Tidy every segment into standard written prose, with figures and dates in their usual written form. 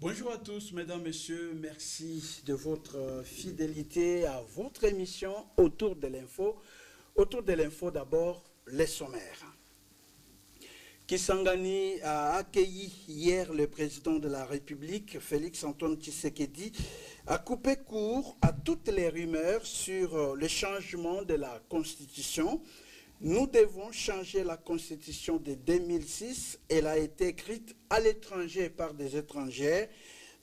Bonjour à tous, mesdames, messieurs. Merci de votre fidélité à votre émission Autour de l'info. Autour de l'info, d'abord, les sommaires. Kisangani a accueilli hier le président de la République, Félix-Antoine Tshisekedi, a coupé court à toutes les rumeurs sur le changement de la Constitution. Nous devons changer la Constitution de 2006. Elle a été écrite à l'étranger par des étrangers.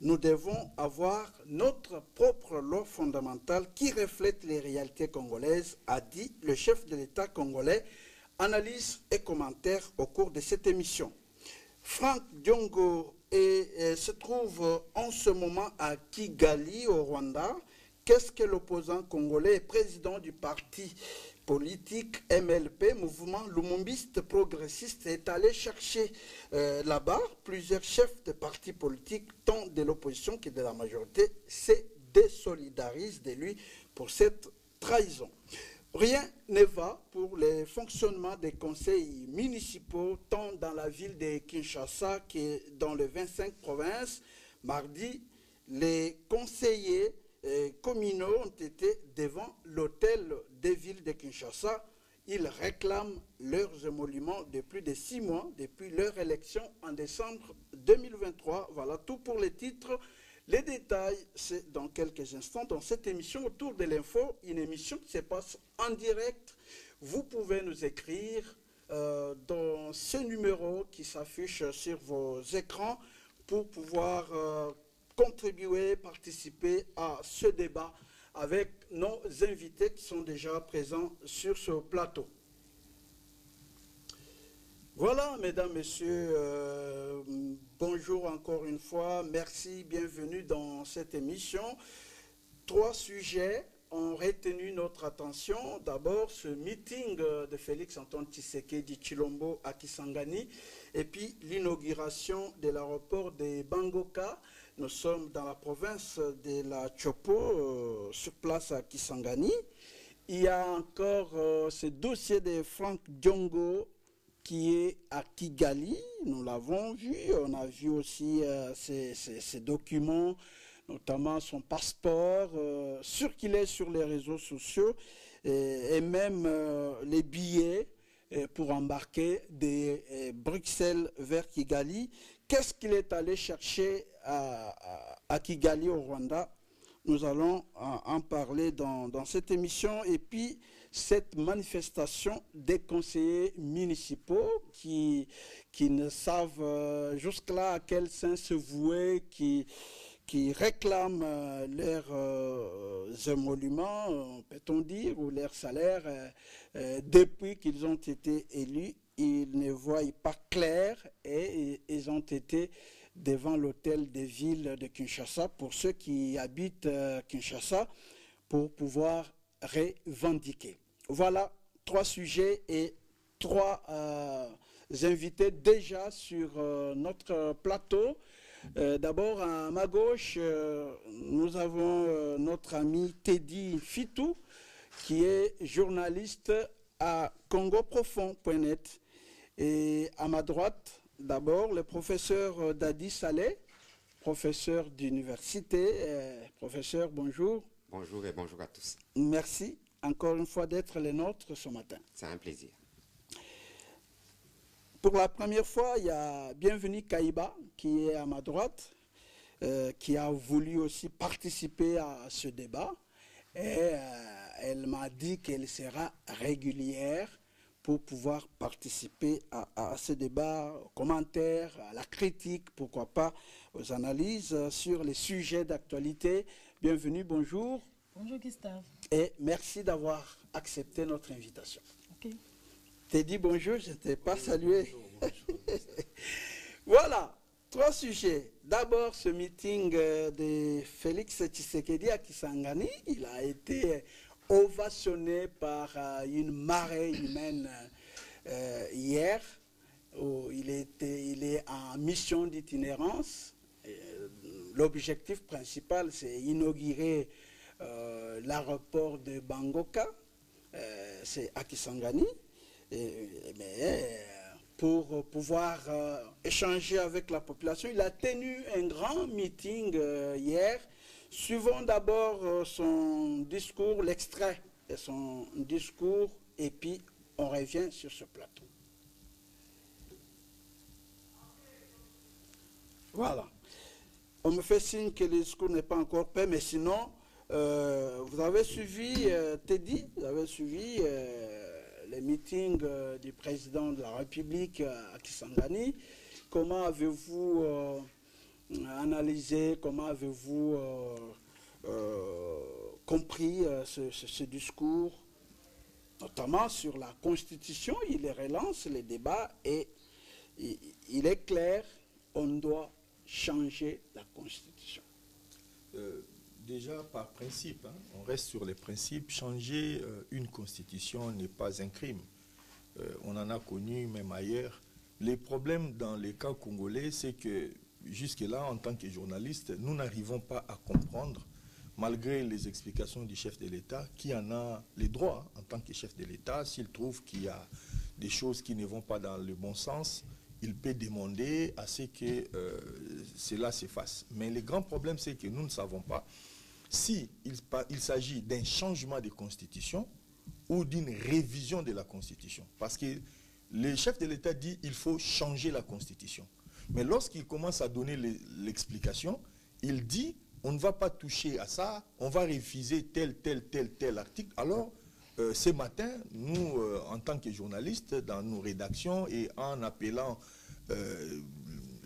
Nous devons avoir notre propre loi fondamentale qui reflète les réalités congolaises, a dit le chef de l'État congolais. Analyse et commentaires au cours de cette émission. Franck Diongo se trouve en ce moment à Kigali, au Rwanda. Qu'est-ce que l'opposant congolais et président du parti politique MLP, mouvement lumumbiste progressiste, est allé chercher là-bas? Plusieurs chefs de partis politiques, tant de l'opposition que de la majorité, se désolidarisent de lui pour cette trahison. Rien ne va pour le fonctionnement des conseils municipaux, tant dans la ville de Kinshasa que dans les 25 provinces. Mardi, les conseillers communaux ont été devant l'hôtel des villes de Kinshasa. Ils réclament leurs émoluments de plus de 6 mois depuis leur élection en décembre 2023. Voilà tout pour les titres. Les détails, c'est dans quelques instants dans cette émission Autour de l'info, une émission qui se passe en direct. Vous pouvez nous écrire dans ce numéro qui s'affiche sur vos écrans pour pouvoir contribuer, participer à ce débat avec nos invités qui sont déjà présents sur ce plateau. Voilà, mesdames, messieurs, bonjour encore une fois, merci, bienvenue dans cette émission. 3 sujets ont retenu notre attention. D'abord, ce meeting de Félix-Antoine Tshisekedi Tshilombo à Kisangani, et puis l'inauguration de l'aéroport de Bangoka. Nous sommes dans la province de la Chopo, sur place à Kisangani. Il y a encore ce dossier de Franck Diongo, qui est à Kigali, nous l'avons vu, on a vu aussi ces documents, notamment son passeport, sûr qu'il est sur les réseaux sociaux, et même les billets pour embarquer de Bruxelles vers Kigali. Qu'est-ce qu'il est allé chercher à Kigali, au Rwanda? Nous allons en parler dans cette émission. Et puis, cette manifestation des conseillers municipaux qui ne savent jusque-là à quel sens se vouer, qui réclament leurs émoluments, peut-on dire, ou leurs salaires depuis qu'ils ont été élus. Ils ne voient pas clair et ils ont été devant l'hôtel des villes de Kinshasa, pour ceux qui habitent Kinshasa, pour pouvoir revendiquer. Voilà 3 sujets et 3 invités déjà sur notre plateau. D'abord, à ma gauche, nous avons notre ami Teddy Fitou, qui est journaliste à congoprofond.net. Et à ma droite, d'abord, le professeur Dadi Saleh, professeur d'université. Professeur, bonjour. Bonjour et bonjour à tous. Merci encore une fois d'être les nôtres ce matin. C'est un plaisir. Pour la première fois, il y a Bienvenue Kaïba qui est à ma droite, qui a voulu aussi participer à ce débat. Et elle m'a dit qu'elle sera régulière pour pouvoir participer à ce débat, aux commentaires, à la critique, pourquoi pas, aux analyses sur les sujets d'actualité. Bienvenue, bonjour. Bonjour Gustave. Et merci d'avoir accepté notre invitation. Ok. T'es dit bonjour, je ne t'ai pas salué. Voilà, 3 sujets. D'abord, ce meeting de Félix Tshisekedi à Kisangani, il a été ovationné par une marée humaine hier, où il est en mission d'itinérance. L'objectif principal, c'est inaugurer l'aéroport de Bangoka, c'est à Kisangani. Mais pour pouvoir échanger avec la population. Il a tenu un grand meeting hier, suivant d'abord son discours, l'extrait de son discours, et puis on revient sur ce plateau. Voilà. On me fait signe que le discours n'est pas encore prêt, mais sinon, vous avez suivi, Teddy, vous avez suivi les meetings du président de la République à Kisangani. Comment avez-vous analysé, comment avez-vous compris ce discours, notamment sur la Constitution? Il relance les débats et il est clair, on doit changer la Constitution. Déjà, par principe, hein, on reste sur les principes. Changer une Constitution n'est pas un crime. On en a connu même ailleurs. Les problèmes dans les cas congolais, c'est que jusque-là, en tant que journaliste, nous n'arrivons pas à comprendre, malgré les explications du chef de l'État, qui en a les droits en tant que chef de l'État. S'il trouve qu'il y a des choses qui ne vont pas dans le bon sens, il peut demander à ce que cela s'efface. Mais le grand problème, c'est que nous ne savons pas s'il s'agit d'un changement de constitution ou d'une révision de la Constitution. Parce que le chef de l'État dit qu'il faut changer la Constitution. Mais lorsqu'il commence à donner l'explication, il dit on ne va pas toucher à ça, on va réviser tel article. Alors, ce matin, nous, en tant que journalistes, dans nos rédactions et en appelant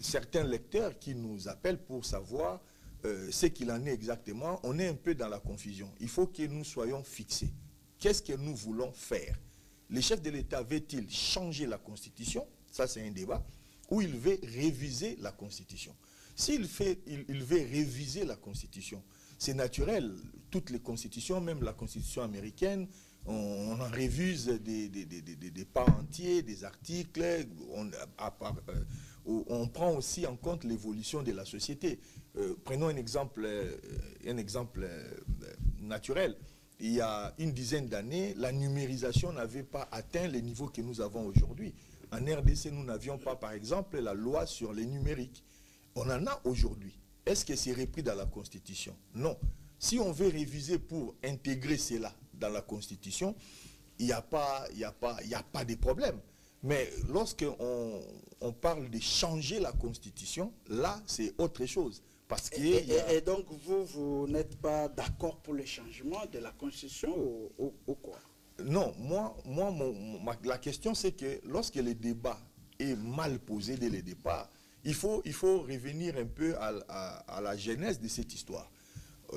certains lecteurs qui nous appellent pour savoir ce qu'il en est exactement, on est un peu dans la confusion. Il faut que nous soyons fixés. Qu'est-ce que nous voulons faire? Le chef de l'État veut-il changer la Constitution? Ça, c'est un débat. Ou il veut réviser la Constitution? S'il veut réviser la Constitution, c'est naturel. Toutes les constitutions, même la Constitution américaine, on en révise des pas entiers, des articles. On prend aussi en compte l'évolution de la société. Prenons un exemple naturel. Il y a une dizaine d'années, la numérisation n'avait pas atteint les niveaux que nous avons aujourd'hui. En RDC, nous n'avions pas, par exemple, la loi sur les numériques. On en a aujourd'hui. Est-ce que c'est repris dans la Constitution? Non. Si on veut réviser pour intégrer cela dans la Constitution, il n'y a pas de problème. Mais lorsqu'on parle de changer la Constitution, là, c'est autre chose. Parce et donc, vous n'êtes pas d'accord pour le changement de la Constitution ou quoi? Non, la question c'est que lorsque le débat est mal posé dès le départ, il faut revenir un peu à la genèse de cette histoire.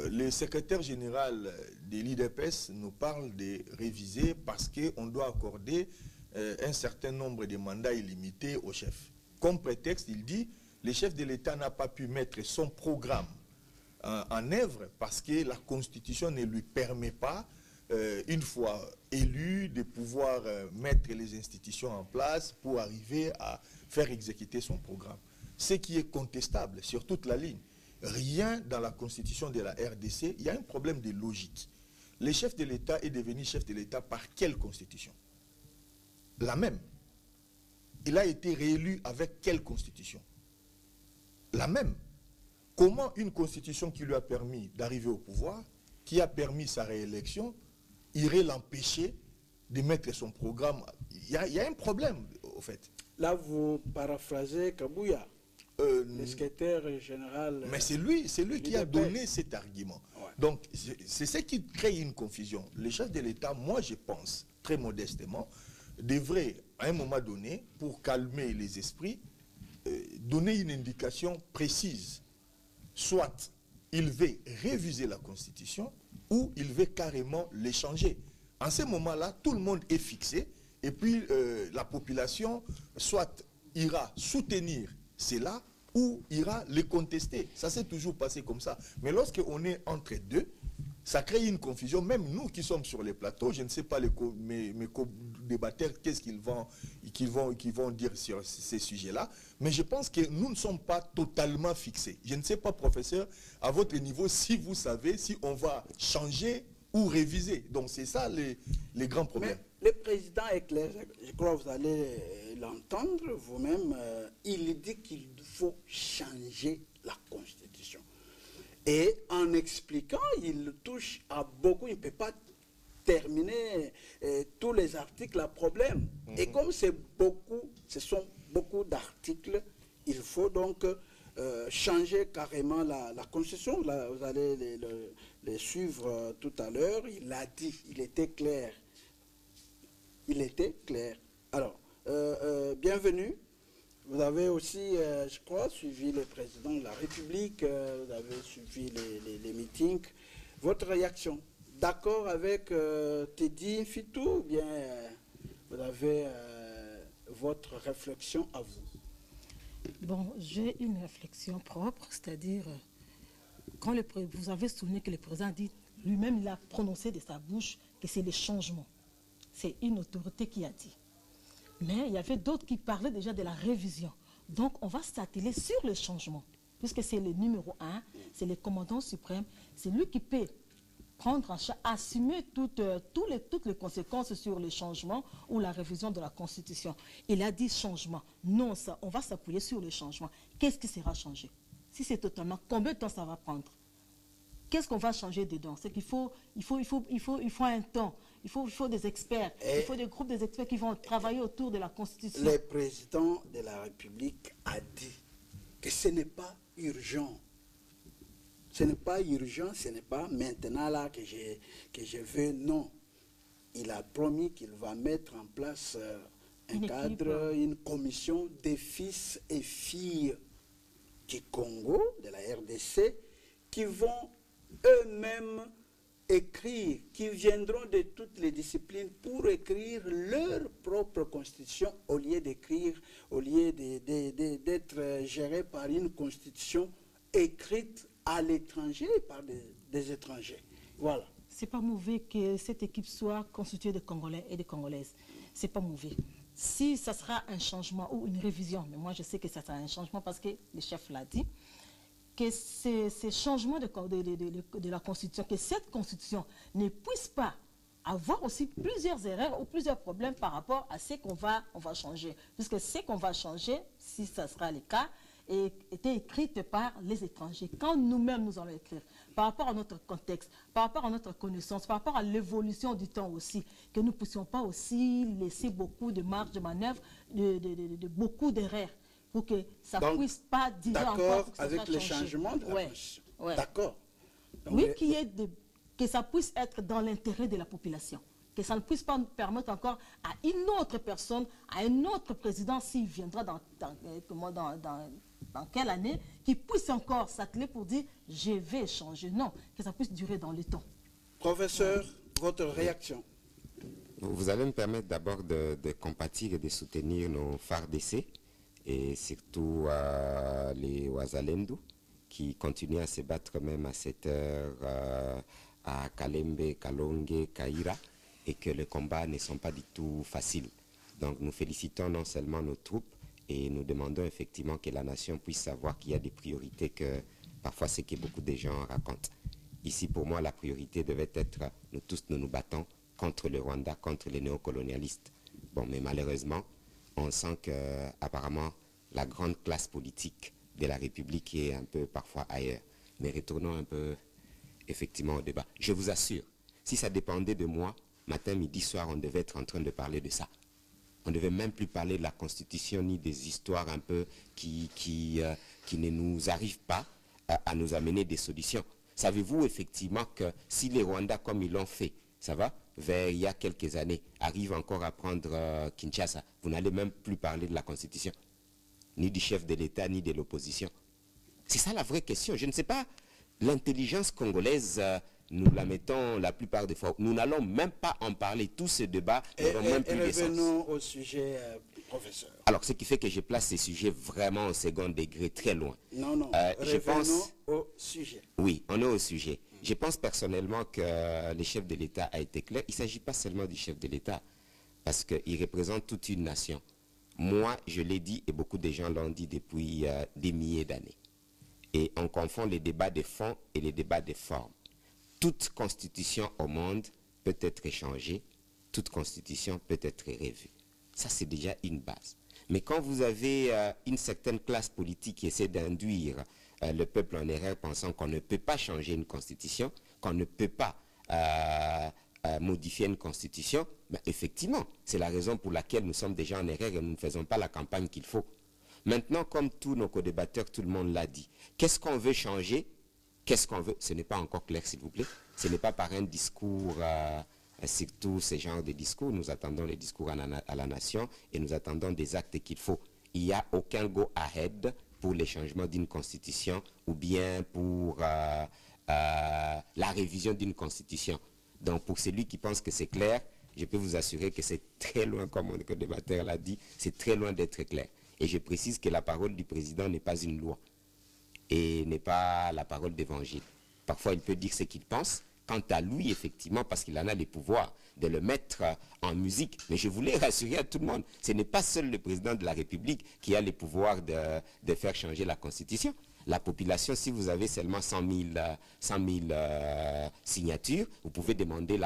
Le secrétaire général de l'IDPS nous parle de réviser parce qu'on doit accorder un certain nombre de mandats illimités au chef. Comme prétexte, il dit le chef de l'État n'a pas pu mettre son programme en œuvre parce que la Constitution ne lui permet pas, une fois élu, de pouvoir mettre les institutions en place pour arriver à faire exécuter son programme. Ce qui est contestable sur toute la ligne. Rien dans la Constitution de la RDC, il y a un problème de logique. Le chef de l'État est devenu chef de l'État par quelle Constitution? La même. Il a été réélu avec quelle Constitution? La même. Comment une Constitution qui lui a permis d'arriver au pouvoir, qui a permis sa réélection, irait l'empêcher de mettre son programme? Il y a un problème, au fait. Là, vous paraphrasez Kabouya, le secrétaire général. Mais c'est lui qui a donné cet argument. Ouais. Donc, c'est ce qui crée une confusion. Le chef de l'État, moi, je pense, très modestement, devrait, à un moment donné, pour calmer les esprits, donner une indication précise. Soit il veut réviser la Constitution, ou il veut carrément l'échanger. En ce moment-là, tout le monde est fixé, et puis la population soit ira soutenir cela, ou ira les contester. Ça s'est toujours passé comme ça. Mais lorsqu'on est entre deux, ça crée une confusion. Même nous qui sommes sur les plateaux, je ne sais pas mes co-débatteurs, qu'est-ce qu'ils vont dire sur ces sujets-là. Mais je pense que nous ne sommes pas totalement fixés. Je ne sais pas, professeur, à votre niveau, si vous savez si on va changer ou réviser. Donc c'est ça les grands problèmes. Mais le président est clair, je crois que vous allez l'entendre vous-même, il dit qu'il faut changer la Constitution. Et en expliquant, il touche à beaucoup, il ne peut pas terminer tous les articles à problème. Et comme ce sont beaucoup d'articles, il faut donc changer carrément la Constitution. Là, vous allez les suivre tout à l'heure. Il l'a dit, il était clair. Il était clair. Alors, bienvenue. Vous avez aussi, je crois, suivi le président de la République, vous avez suivi les meetings. Votre réaction? D'accord avec Teddy Fitou ou bien vous avez votre réflexion à vous? Bon, j'ai une réflexion propre, c'est-à-dire, quand vous avez souligné que le président dit, lui-même, il a prononcé de sa bouche que c'est le changement. C'est une autorité qui a dit. Mais il y avait d'autres qui parlaient déjà de la révision. Donc, on va s'atteler sur le changement, puisque c'est le numéro 1, c'est le commandant suprême, c'est lui qui peut prendre en charge, assumer toutes les conséquences sur le changement ou la révision de la Constitution. Il a dit changement. Non, on va s'appuyer sur le changement. Qu'est-ce qui sera changé? Si c'est totalement, combien de temps ça va prendre? Qu'est-ce qu'on va changer dedans? C'est qu'il faut un temps. Il faut des experts. Il faut des groupes d'experts qui vont travailler autour de la Constitution. Le président de la République a dit que ce n'est pas urgent. Ce n'est pas urgent, ce n'est pas maintenant là que je veux, non. Il a promis qu'il va mettre en place un cadre, une commission des fils et filles du Congo, de la RDC, qui vont eux-mêmes écrire, qui viendront de toutes les disciplines pour écrire leur propre constitution au lieu d'écrire, au lieu d'être géré par une constitution écrite à l'étranger par des étrangers. Voilà. C'est pas mauvais que cette équipe soit constituée de Congolais et de Congolaises. C'est pas mauvais. Si ça sera un changement ou une révision, mais moi je sais que ça sera un changement parce que le chef l'a dit, que ces changements de la Constitution, que cette Constitution ne puisse pas avoir aussi plusieurs erreurs ou plusieurs problèmes par rapport à ce qu'on va changer. Puisque ce qu'on va changer, si ça sera le cas, était écrite par les étrangers. Quand nous-mêmes nous allons écrire, par rapport à notre contexte, par rapport à notre connaissance, par rapport à l'évolution du temps aussi, que nous ne puissions pas aussi laisser beaucoup de marge de manœuvre, beaucoup d'erreurs, pour que ça ne puisse pas dire d'accord avec le changement de la Constitution. D'accord. Oui, que ça puisse être dans l'intérêt de la population. Que ça ne puisse pas permettre encore à une autre personne, à un autre président, s'il viendra dans quelle année, qui puisse encore s'atteler pour dire « je vais changer ». Non, que ça puisse durer dans le temps. Professeur, votre réaction? Vous allez me permettre d'abord de compatir et de soutenir nos FARDC et surtout les Ouazalendou qui continuent à se battre même à cette heure à Kalembe, Kalonge, Kaira, et que les combats ne sont pas du tout faciles. Donc nous félicitons non seulement nos troupes et nous demandons effectivement que la nation puisse savoir qu'il y a des priorités que parfois c'est que beaucoup de gens racontent. Ici pour moi la priorité devait être, nous tous nous battons contre le Rwanda, contre les néocolonialistes. Bon, mais malheureusement, on sent que apparemment la grande classe politique de la République est un peu parfois ailleurs. Mais retournons un peu effectivement au débat. Je vous assure, si ça dépendait de moi, matin, midi, soir, on devait être en train de parler de ça. On ne devait même plus parler de la Constitution ni des histoires un peu qui ne nous arrivent pas à nous amener des solutions. Savez-vous effectivement que si les Rwandais, comme ils l'ont fait, ça va, vers il y a quelques années, arrivent encore à prendre Kinshasa, vous n'allez même plus parler de la Constitution, ni du chef de l'État, ni de l'opposition. C'est ça la vraie question. Je ne sais pas, l'intelligence congolaise, nous la mettons la plupart des fois. Nous n'allons même pas en parler. Tout ce débat n'aura même plus de sens. Revenons au sujet, professeur. Alors, ce qui fait que je place ces sujets vraiment au second degré, très loin. Non, je pense au sujet. Oui, on est au sujet. Je pense personnellement que le chef de l'État a été clair. Il ne s'agit pas seulement du chef de l'État, parce qu'il représente toute une nation. Moi, je l'ai dit, et beaucoup de gens l'ont dit depuis des milliers d'années. Et on confond les débats de fond et les débats de forme. toute constitution au monde peut être changée, toute constitution peut être revue. Ça, c'est déjà une base. Mais quand vous avez une certaine classe politique qui essaie d'induire le peuple en erreur pensant qu'on ne peut pas changer une constitution, qu'on ne peut pas modifier une constitution, ben effectivement, c'est la raison pour laquelle nous sommes déjà en erreur et nous ne faisons pas la campagne qu'il faut. Maintenant, comme tous nos co-débatteurs, tout le monde l'a dit, qu'est-ce qu'on veut changer? Qu'est-ce qu'on veut? Ce n'est pas encore clair, s'il vous plaît. Ce n'est pas par un discours, surtout ce genre de discours. Nous attendons les discours à la nation et nous attendons des actes qu'il faut. Il n'y a aucun go-ahead pour les changements d'une constitution ou bien pour la révision d'une constitution. Donc, pour celui qui pense que c'est clair, je peux vous assurer que c'est très loin, comme mon co-débatteur l'a dit, c'est très loin d'être clair. Et je précise que la parole du président n'est pas une loi et n'est pas la parole d'évangile. Parfois, il peut dire ce qu'il pense. Quant à lui, effectivement, parce qu'il en a les pouvoirs de le mettre en musique. Mais je voulais rassurer à tout le monde, ce n'est pas seul le président de la République qui a les pouvoirs de faire changer la Constitution. La population, si vous avez seulement 100 000 signatures, vous pouvez demander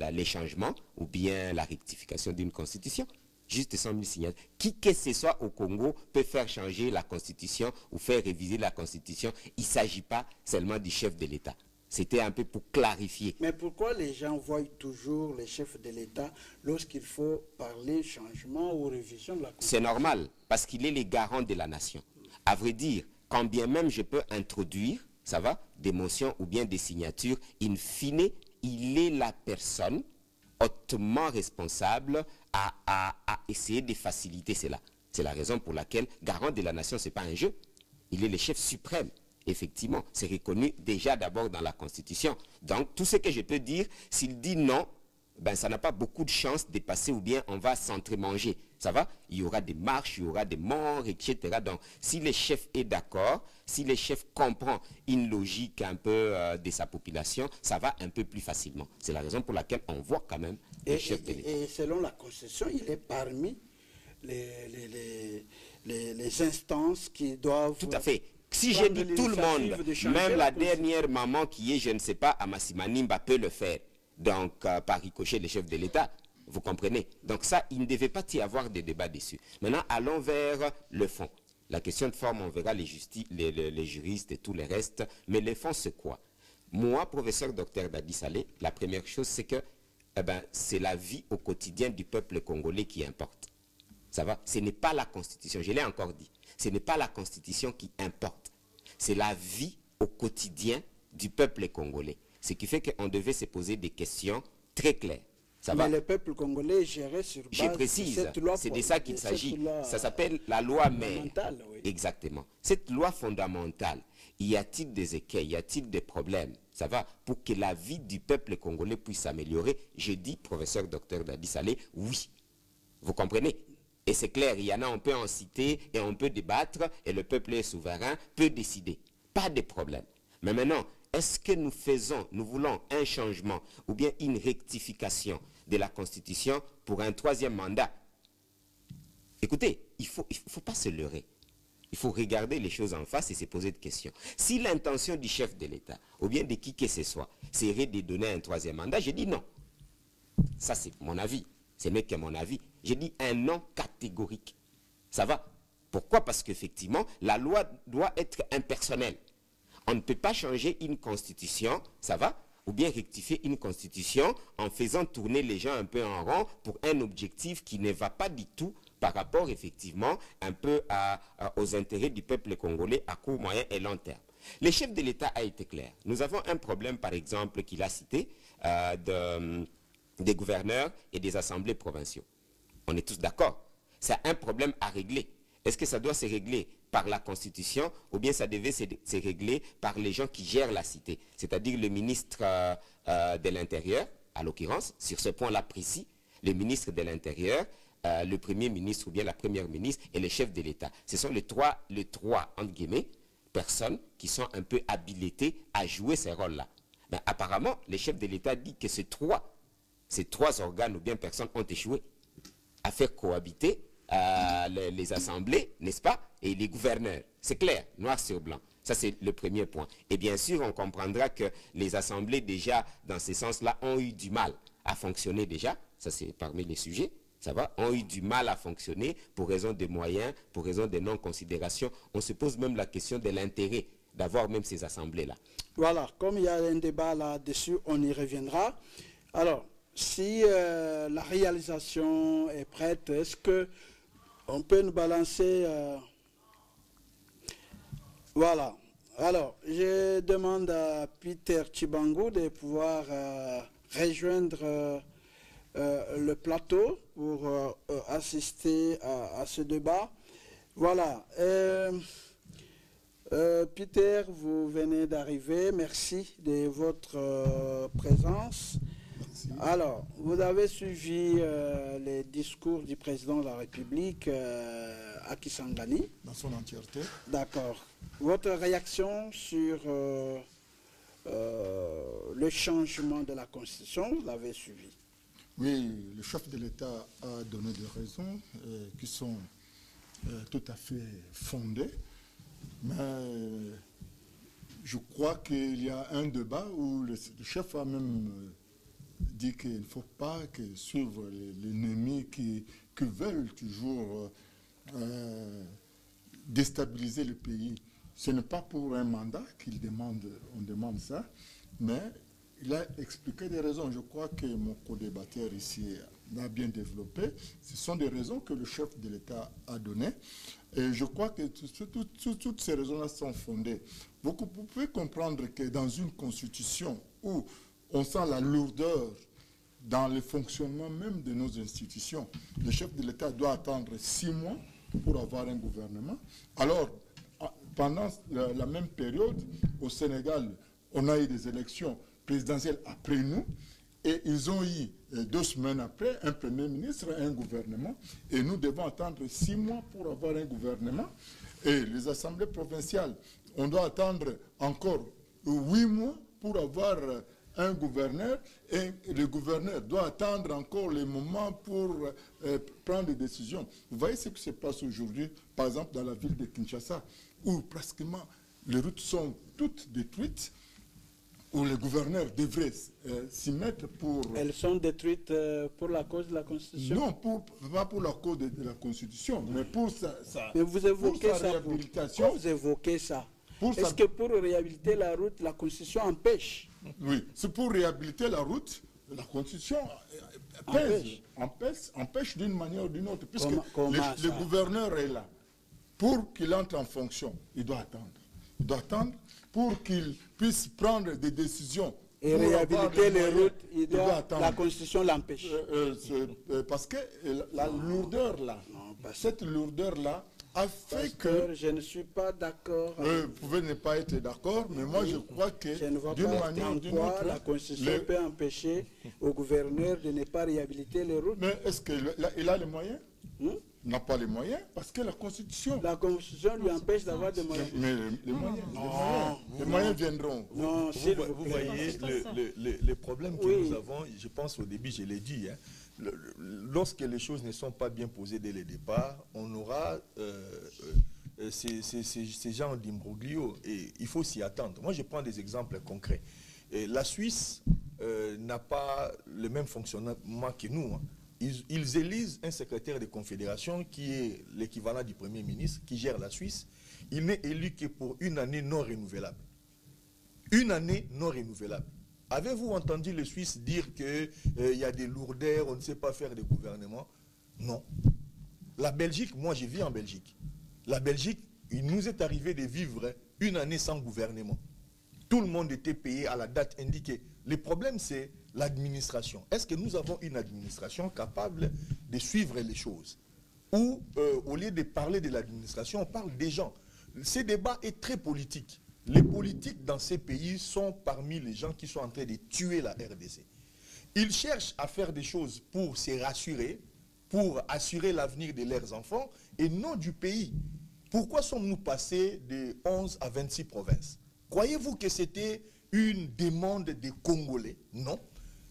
les changements ou bien la rectification d'une constitution. Juste 100 000 signatures. Qui que ce soit au Congo peut faire changer la constitution ou faire réviser la constitution. Il ne s'agit pas seulement du chef de l'État. C'était un peu pour clarifier. Mais pourquoi les gens voient toujours les chefs de l'État lorsqu'il faut parler changement ou révision de la constitution? C'est normal, parce qu'il est le garant de la nation. À vrai dire, quand bien même je peux introduire, ça va, des motions ou bien des signatures, in fine, il est la personne hautement responsable à essayer de faciliter cela. C'est la raison pour laquelle, garant de la nation, ce n'est pas un jeu. Il est le chef suprême. Effectivement, c'est reconnu déjà d'abord dans la Constitution. Donc, tout ce que je peux dire, s'il dit non, ben, ça n'a pas beaucoup de chances de passer ou bien on va s'entremanger. Ça va? Il y aura des marches, il y aura des morts, etc. Donc, si le chef est d'accord, si le chef comprend une logique un peu de sa population, ça va un peu plus facilement. C'est la raison pour laquelle on voit quand même le chef de l'État. Et selon la Constitution, il est parmi les instances qui doivent... Tout à fait. Si j'ai dit tout le monde, même la dernière maman qui est, je ne sais pas, à Massimanimba peut le faire. Donc, par ricochet, les chefs de l'État, vous comprenez. Donc ça, il ne devait pas y avoir de débat dessus. Maintenant, allons vers le fond. La question de forme, on verra les juristes et tout le reste. Mais le fond, c'est quoi? Moi, professeur Dr Dadi Saleh, la première chose, c'est que c'est la vie au quotidien du peuple congolais qui importe. Ça va? Ce n'est pas la Constitution, je l'ai encore dit. Ce n'est pas la Constitution qui importe. C'est la vie au quotidien du peuple congolais. Ce qui fait qu'on devait se poser des questions très claires. Ça va? Mais le peuple congolais est géré sur base Je précise, c'est de ça qu'il s'agit. Ça s'appelle la loi mère. Oui. Exactement. Cette loi fondamentale, y a-t-il des écueils, y a-t-il des problèmes? Ça va? Pour que la vie du peuple congolais puisse s'améliorer, je dis, professeur Dr Dadi Saleh, oui. Vous comprenez? Et c'est clair, il y en a, on peut en citer et on peut débattre et le peuple est souverain, peut décider. Pas de problème. Mais maintenant, est-ce que nous voulons un changement ou bien une rectification de la Constitution pour un troisième mandat? Écoutez, il ne faut pas se leurrer. Il faut regarder les choses en face et se poser des questions. Si l'intention du chef de l'État, ou bien de qui que ce soit, serait de donner un troisième mandat, je dis non. Ça, c'est mon avis. Ce n'est que mon avis. J'ai dit un non catégorique. Ça va? Pourquoi? Parce qu'effectivement, la loi doit être impersonnelle. On ne peut pas changer une constitution, ça va? Ou bien rectifier une constitution en faisant tourner les gens un peu en rond pour un objectif qui ne va pas du tout par rapport, effectivement, un peu aux intérêts du peuple congolais à court, moyen et long terme. Le chef de l'État a été clair. Nous avons un problème, par exemple, qu'il a cité, des gouverneurs et des assemblées provinciaux. On est tous d'accord. C'est un problème à régler. Est-ce que ça doit se régler par la Constitution ou bien ça devait se régler par les gens qui gèrent la cité, c'est-à-dire le ministre de l'Intérieur, à l'occurrence, sur ce point-là précis, le ministre de l'Intérieur, le Premier ministre ou bien la Première ministre et le chef de l'État. Ce sont les trois, entre guillemets, personnes qui sont un peu habilitées à jouer ces rôles-là. Mais apparemment, le chef de l'État dit que ces trois organes ou bien personnes ont échoué à faire cohabiter les assemblées, n'est-ce pas? et les gouverneurs. C'est clair, noir sur blanc. Ça, c'est le premier point. Et bien sûr, on comprendra que les assemblées, déjà, dans ce sens-là, ont eu du mal à fonctionner déjà. Ça, c'est parmi les sujets. Ça va, ont eu du mal à fonctionner pour raison des moyens, pour raison des non-considérations. On se pose même la question de l'intérêt d'avoir même ces assemblées-là. Voilà, comme il y a un débat là-dessus, on y reviendra. Alors, si la réalisation est prête, est-ce qu'on peut nous balancer... Voilà. Alors, je demande à Peter Chibangu de pouvoir rejoindre le plateau pour assister à ce débat. Voilà. Peter, vous venez d'arriver. Merci de votre présence. Merci. Alors, vous avez suivi les discours du président de la République à Kisangani. Dans son entièreté. D'accord. Votre réaction sur le changement de la Constitution, vous l'avez suivi. Oui, le chef de l'État a donné des raisons qui sont tout à fait fondées. Mais je crois qu'il y a un débat où le chef a même dit qu'il ne faut pas suivre l'ennemi qui veulent toujours déstabiliser le pays. Ce n'est pas pour un mandat on demande ça, mais il a expliqué des raisons. Je crois que mon co-débatteur ici l'a bien développé. Ce sont des raisons que le chef de l'État a données. Et je crois que toutes ces raisons-là sont fondées. Vous pouvez comprendre que dans une constitution où on sent la lourdeur dans le fonctionnement même de nos institutions, le chef de l'État doit attendre 6 mois pour avoir un gouvernement. Alors, pendant la même période, au Sénégal, on a eu des élections présidentielles après nous, et ils ont eu 2 semaines après un premier ministre, un gouvernement, et nous devons attendre 6 mois pour avoir un gouvernement. Et les assemblées provinciales, on doit attendre encore 8 mois pour avoir un gouverneur, et le gouverneur doit attendre encore les moments pour prendre des décisions. Vous voyez ce qui se passe aujourd'hui, par exemple dans la ville de Kinshasa, où pratiquement les routes sont toutes détruites, où le gouverneur devrait s'y mettre pour... Elles sont détruites pour la cause de la Constitution? Non, pas pour la cause de la Constitution, mais pour sa mais vous évoquez pour sa ça réhabilitation. Vous évoquez ça. Pour Est-ce sa... que pour réhabiliter la route, la Constitution empêche? Oui, c'est pour réhabiliter la route, la Constitution empêche d'une manière ou d'une autre, puisque le gouverneur est là. Pour qu'il entre en fonction, il doit attendre. Il doit attendre pour qu'il puisse prendre des décisions. Et réhabiliter les routes, il doit attendre. La Constitution l'empêche. Parce que la lourdeur là, cette lourdeur là a fait que... Je ne suis pas d'accord. Vous pouvez ne pas être d'accord, mais moi je crois que d'une manière ou d'une autre... La Constitution peut empêcher au gouverneur de ne pas réhabiliter les routes. Mais est-ce qu'il a les moyens? Il n'a pas les moyens, parce que la Constitution... La Constitution lui empêche d'avoir des moyens. Mais les moyens viendront. Non, vous voyez le problème que nous avons, je pense au début, je l'ai dit, hein, lorsque les choses ne sont pas bien posées dès le départ, on aura ces genres d'imbroglio, et il faut s'y attendre. Moi, je prends des exemples concrets. La Suisse n'a pas le même fonctionnement que nous, hein. Ils élisent un secrétaire de confédération qui est l'équivalent du Premier ministre, qui gère la Suisse. Il n'est élu que pour une année non renouvelable. Une année non renouvelable. Avez-vous entendu les Suisses dire qu'il y a des lourdeurs, on ne sait pas faire des gouvernements? Non. La Belgique, moi je vis en Belgique. La Belgique, il nous est arrivé de vivre une année sans gouvernement. Tout le monde était payé à la date indiquée. Le problème, c'est l'administration. Est-ce que nous avons une administration capable de suivre les choses? Ou, au lieu de parler de l'administration, on parle des gens. Ce débat est très politique. Les politiques dans ces pays sont parmi les gens qui sont en train de tuer la RDC. Ils cherchent à faire des choses pour se rassurer, pour assurer l'avenir de leurs enfants, et non du pays. Pourquoi sommes-nous passés de 11 à 26 provinces? Croyez-vous que c'était une demande des Congolais? Non.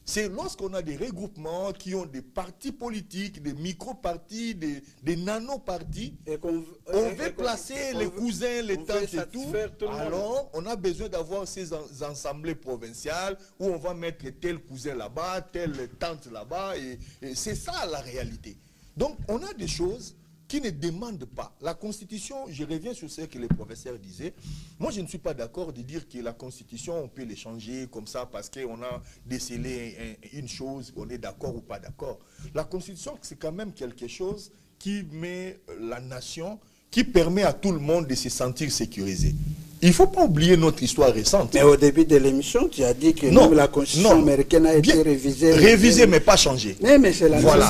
C'est lorsqu'on a des regroupements qui ont des partis politiques, des micro-partis, des nano-partis, on veut placer les cousins, les tantes et tout, alors on a besoin d'avoir ces assemblées provinciales où on va mettre tel cousin là-bas, telle tante là-bas, et c'est ça la réalité. Donc on a des choses qui ne demandent pas. La Constitution, je reviens sur ce que les professeurs disaient, moi je ne suis pas d'accord de dire que la Constitution, on peut les changer comme ça parce qu'on a décelé une chose, on est d'accord ou pas d'accord. La Constitution, c'est quand même quelque chose qui met la nation, qui permet à tout le monde de se sentir sécurisé. Il ne faut pas oublier notre histoire récente. Mais au début de l'émission, tu as dit que même la Constitution américaine a été révisée. Révisée, mais pas changée. Mais c'est la voilà.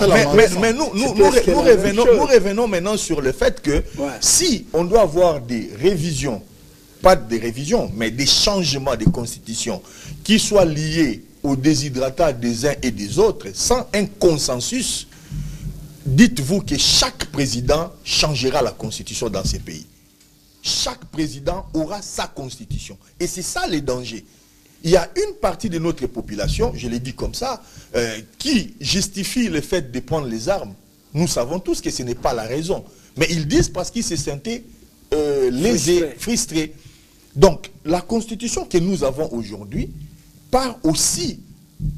Mais nous revenons maintenant sur le fait que si on doit avoir des révisions, pas des révisions, mais des changements de constitution qui soient liés au déshydratat des uns et des autres, sans un consensus, dites-vous que chaque président changera la constitution dans ces pays. Chaque président aura sa constitution. Et c'est ça le danger. Il y a une partie de notre population, je l'ai dit comme ça, qui justifie le fait de prendre les armes. Nous savons tous que ce n'est pas la raison. Mais ils disent parce qu'ils se sentaient lésés, frustrés. Donc, la constitution que nous avons aujourd'hui part aussi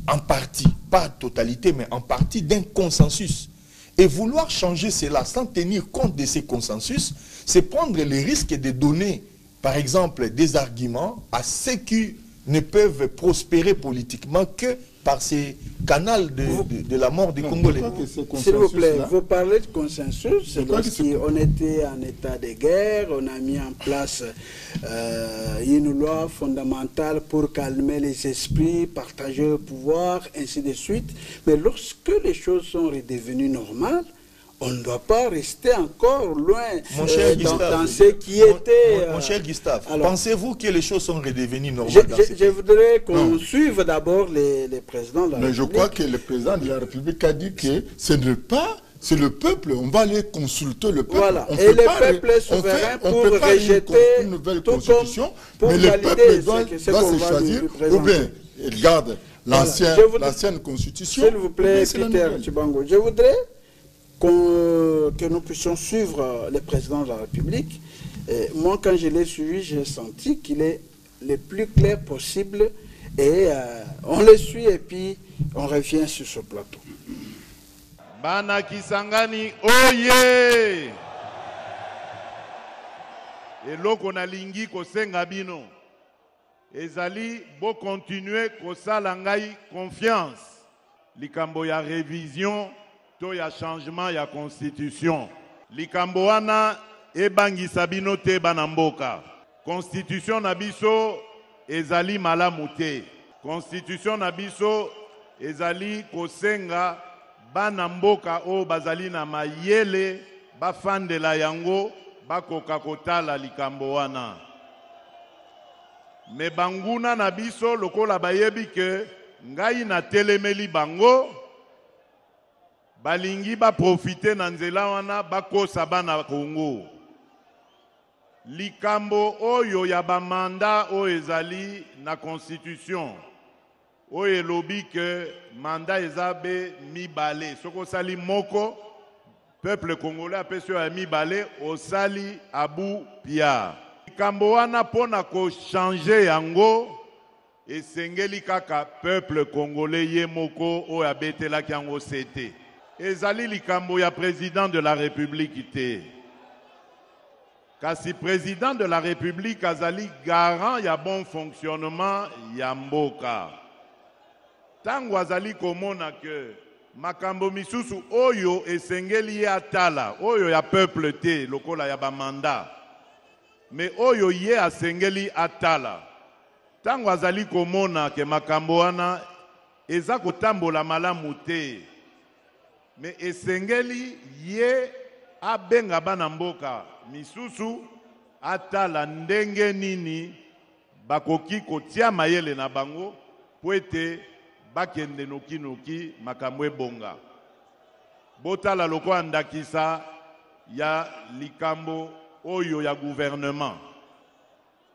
en partie, pas en totalité, mais en partie d'un consensus. Et vouloir changer cela sans tenir compte de ces consensus, c'est prendre le risque de donner, par exemple, des arguments à ceux qui ne peuvent prospérer politiquement que par ces canaux de la mort des Congolais. S'il vous plaît, vous parlez de consensus, c'est lorsqu'on était en état de guerre, on a mis en place une loi fondamentale pour calmer les esprits, partager le pouvoir, ainsi de suite. Mais lorsque les choses sont redevenues normales, on ne doit pas rester encore loin dans ce qui était... Mon cher Gustave, pensez-vous que les choses sont redevenues normales je voudrais qu'on suive d'abord les présidents de la République. Mais je crois que le président de la République a dit que ce n'est pas... C'est le peuple, on va aller consulter le peuple. Voilà. Et le peuple est souverain pour rejeter une nouvelle constitution, mais le peuple doit se choisir. Ou bien, il garde l'ancienne constitution. S'il vous plaît, Peter Chibango, je voudrais que nous puissions suivre le président de la République. Et moi, quand je l'ai suivi, j'ai senti qu'il est le plus clair possible. Et on le suit et puis on revient sur ce plateau. Bana Kisangani, oye! Eloko na lingi kosenga bino. Ezali bo continuer kosala ngai confiance. Likambo ya révision to ya changement ya constitution. Likambo wana ebangisa bino te bana mboka. Constitution na biso ezali malamu te. Constitution na biso ezali kosenga bana mboka o bazali na mayele bafandela yango bakoka kotala likambo wana. Me banguna na biso lokola bayebi ke ngai na telemeli bango balingi ba profite na nzela wana bakosa bana Kongo. Likambo oyo ya bamanda o ezali na constitution oyo elobi ke mandat ezabe mibale. Soko sali moko peuple congolais apesi ya mibale osali abu pia. Likambo wana pona ko changer yango esengeli kaka peuple congolais ye moko oyo abetelaki yango sete. Ezali likambo ya président de la République te. Kasi président de la République azali garant ya bon fonctionnement ya mboka. Tango azali komona ke makambo misusu oyo esengeli ye atala, oyo ya peuple te lokola ya bamanda. Mais oyo ye asengeli atala. Tango azali komona ke makambo wana eza kotambola malamu te. Mais esengeli ye abenga bana mboka misusu atala ndenge nini bakoki kotia mayele na bango po ete bakende noki makambo ebonga. Botala loko andakisa ya likambo oyo ya gouvernement.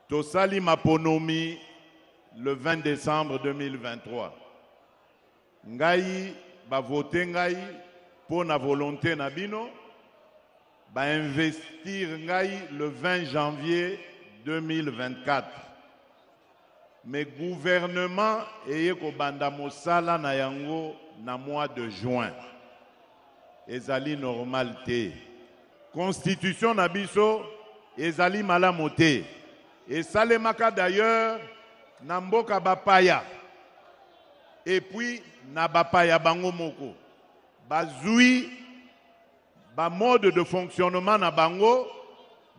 Tosali maponomi le 20 décembre 2023. ngai ba voter ngai pour na volonté na bino ba investir ngai le 20 janvier 2024. Mais gouvernement eye ko banda mosala na yango na mois de juin. Ezali normalité. Constitution na biso ezali malamu te. Et salemaka d'ailleurs na mboka bapaya. Et puis na bapaya bango moko. Bazui ba mode de fonctionnement na bango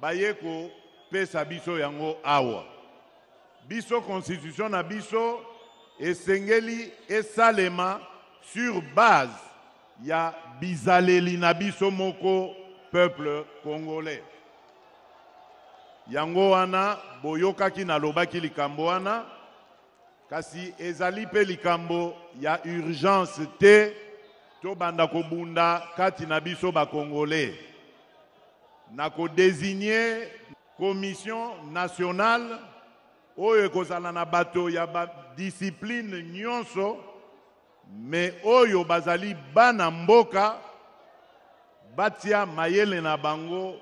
bayeko pesa biso yango awa. Biso constitution na biso esengeli esalema sur base ya bizaleli na biso moko peuple congolais. Yango wana boyokaki na lobaki likambo wana kasi ezali pe likambo ya urgence te to banda kobunda kati na biso ba congolais. Na ko désigner commission nationale oyo ekozala na bato ya ba discipline nyonso mais oyo bazali bana mboka batia mayele na bango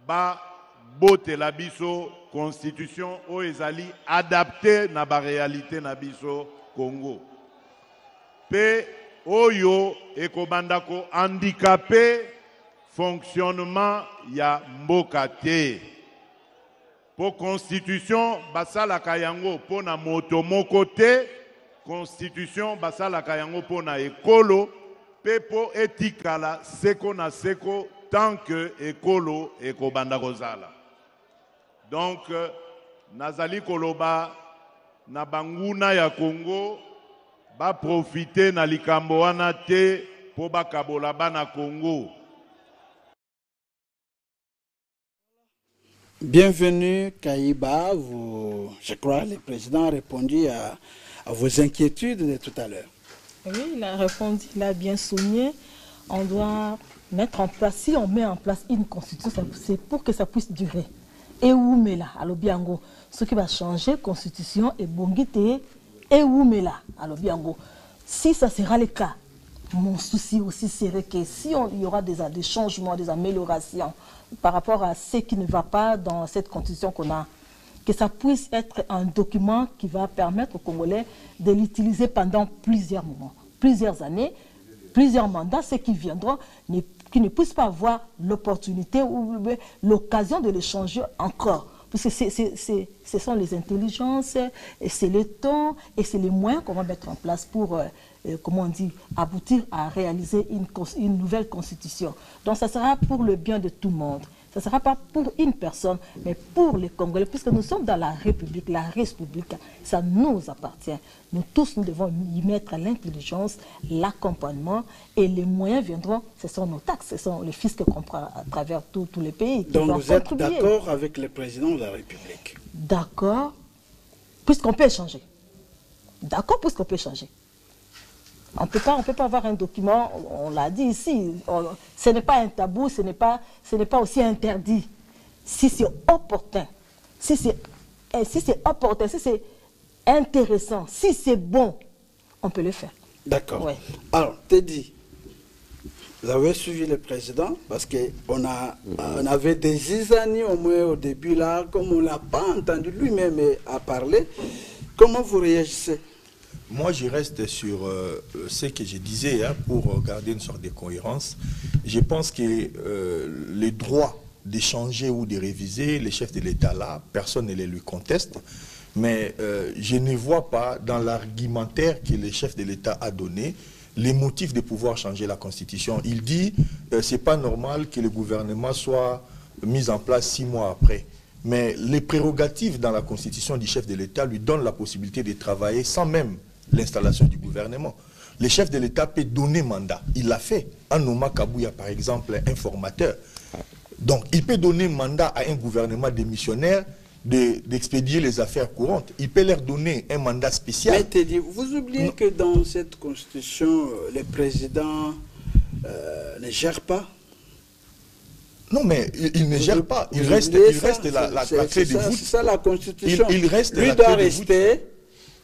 ba bote la biso constitution oyo ezali adapté na ba réalité na biso Congo pe oyo ekobanda ko handicapé fonctionnement ya mboka te. Pour constitution basala kayango pona moto moko te, constitution basala kayango pona ekolo pe po etikala seko na seko tant que ekolo ekobanda kozala. Donc nazali koloba na banguna ya Congo ba profiter na likambo wana te po bakabola bana Congo. Bienvenue Kaïba, je crois que le président a répondu à vos inquiétudes de tout à l'heure. Oui, il a répondu, il a bien souligné. On doit mettre en place, si on met en place une constitution, c'est pour que ça puisse durer. Et où mais là, à l'Obiango, ce qui va changer, constitution et bongite, et où mais là, à l'Obiango. Si ça sera le cas, mon souci aussi serait que si il y aura des changements, des améliorations par rapport à ce qui ne va pas dans cette constitution qu'on a, que ça puisse être un document qui va permettre aux Congolais de l'utiliser pendant plusieurs moments, plusieurs années, plusieurs mandats, ceux qui viendront, qui ne puissent pas avoir l'opportunité ou l'occasion de le changer encore. Parce que ce sont les intelligences, et c'est le temps, et c'est les moyens qu'on va mettre en place pour, comment on dit, aboutir à réaliser une nouvelle constitution. Donc ça sera pour le bien de tout le monde. Ça ne sera pas pour une personne, mais pour les Congolais, puisque nous sommes dans la République, ça nous appartient. Nous tous, nous devons y mettre l'intelligence, l'accompagnement, et les moyens viendront, ce sont nos taxes, ce sont les fiscs qu'on prend à travers tous les pays. Donc vous êtes d'accord avec le président de la République? D'accord, puisqu'on peut échanger. D'accord, puisqu'on peut échanger. On ne peut pas avoir un document, on l'a dit ici, ce n'est pas un tabou, ce n'est pas aussi interdit. Si c'est opportun, si c'est opportun, si c'est intéressant, si c'est bon, on peut le faire. D'accord. Ouais. Alors, Teddy, vous avez suivi le président parce qu'on avait des zizanies au moins au début là, comme on ne l'a pas entendu lui-même à parler. Comment vous réagissez? Moi, je reste sur ce que je disais pour garder une sorte de cohérence. Je pense que les droits de changer ou de réviser, les chefs de l'État là, personne ne les lui conteste. Mais je ne vois pas dans l'argumentaire que le chef de l'État a donné les motifs de pouvoir changer la Constitution. Il dit que ce n'est pas normal que le gouvernement soit mis en place 6 mois après. Mais les prérogatives dans la Constitution du chef de l'État lui donnent la possibilité de travailler sans même l'installation du gouvernement. Le chef de l'État peut donner mandat. Il l'a fait. En nommant Kabouya, par exemple, informateur. Donc, il peut donner mandat à un gouvernement démissionnaire d'expédier les affaires courantes. Il peut leur donner un mandat spécial. Mais Teddy, vous oubliez que dans cette constitution, le président ne gère pas? Non, mais il ne gère pas. Il reste la clé de voûte. C'est ça la constitution. Il reste lui la doit clé de rester.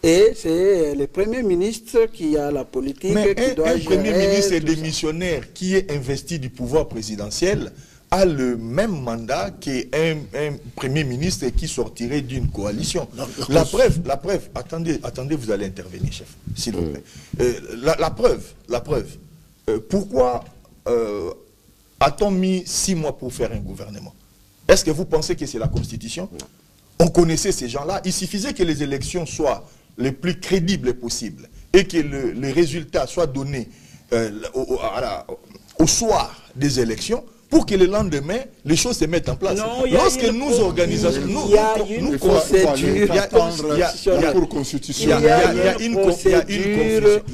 Et c'est le Premier ministre qui a la politique, Mais qui doit un gérer Premier ministre tout ça. démissionnaire qui est investi du pouvoir présidentiel a le même mandat qu'un Premier ministre qui sortirait d'une coalition. La preuve, attendez, vous allez intervenir, chef, s'il vous plaît. La preuve, pourquoi a-t-on mis 6 mois pour faire un gouvernement? Est-ce que vous pensez que c'est la Constitution? On connaissait ces gens-là. Il suffisait que les élections soient les plus crédibles possibles et que les résultats soient donnés au soir des élections pour que le lendemain, les choses se mettent en place. Non, lorsque nous organisons... Il y a une procédure. La Cour constitutionnelle. Il y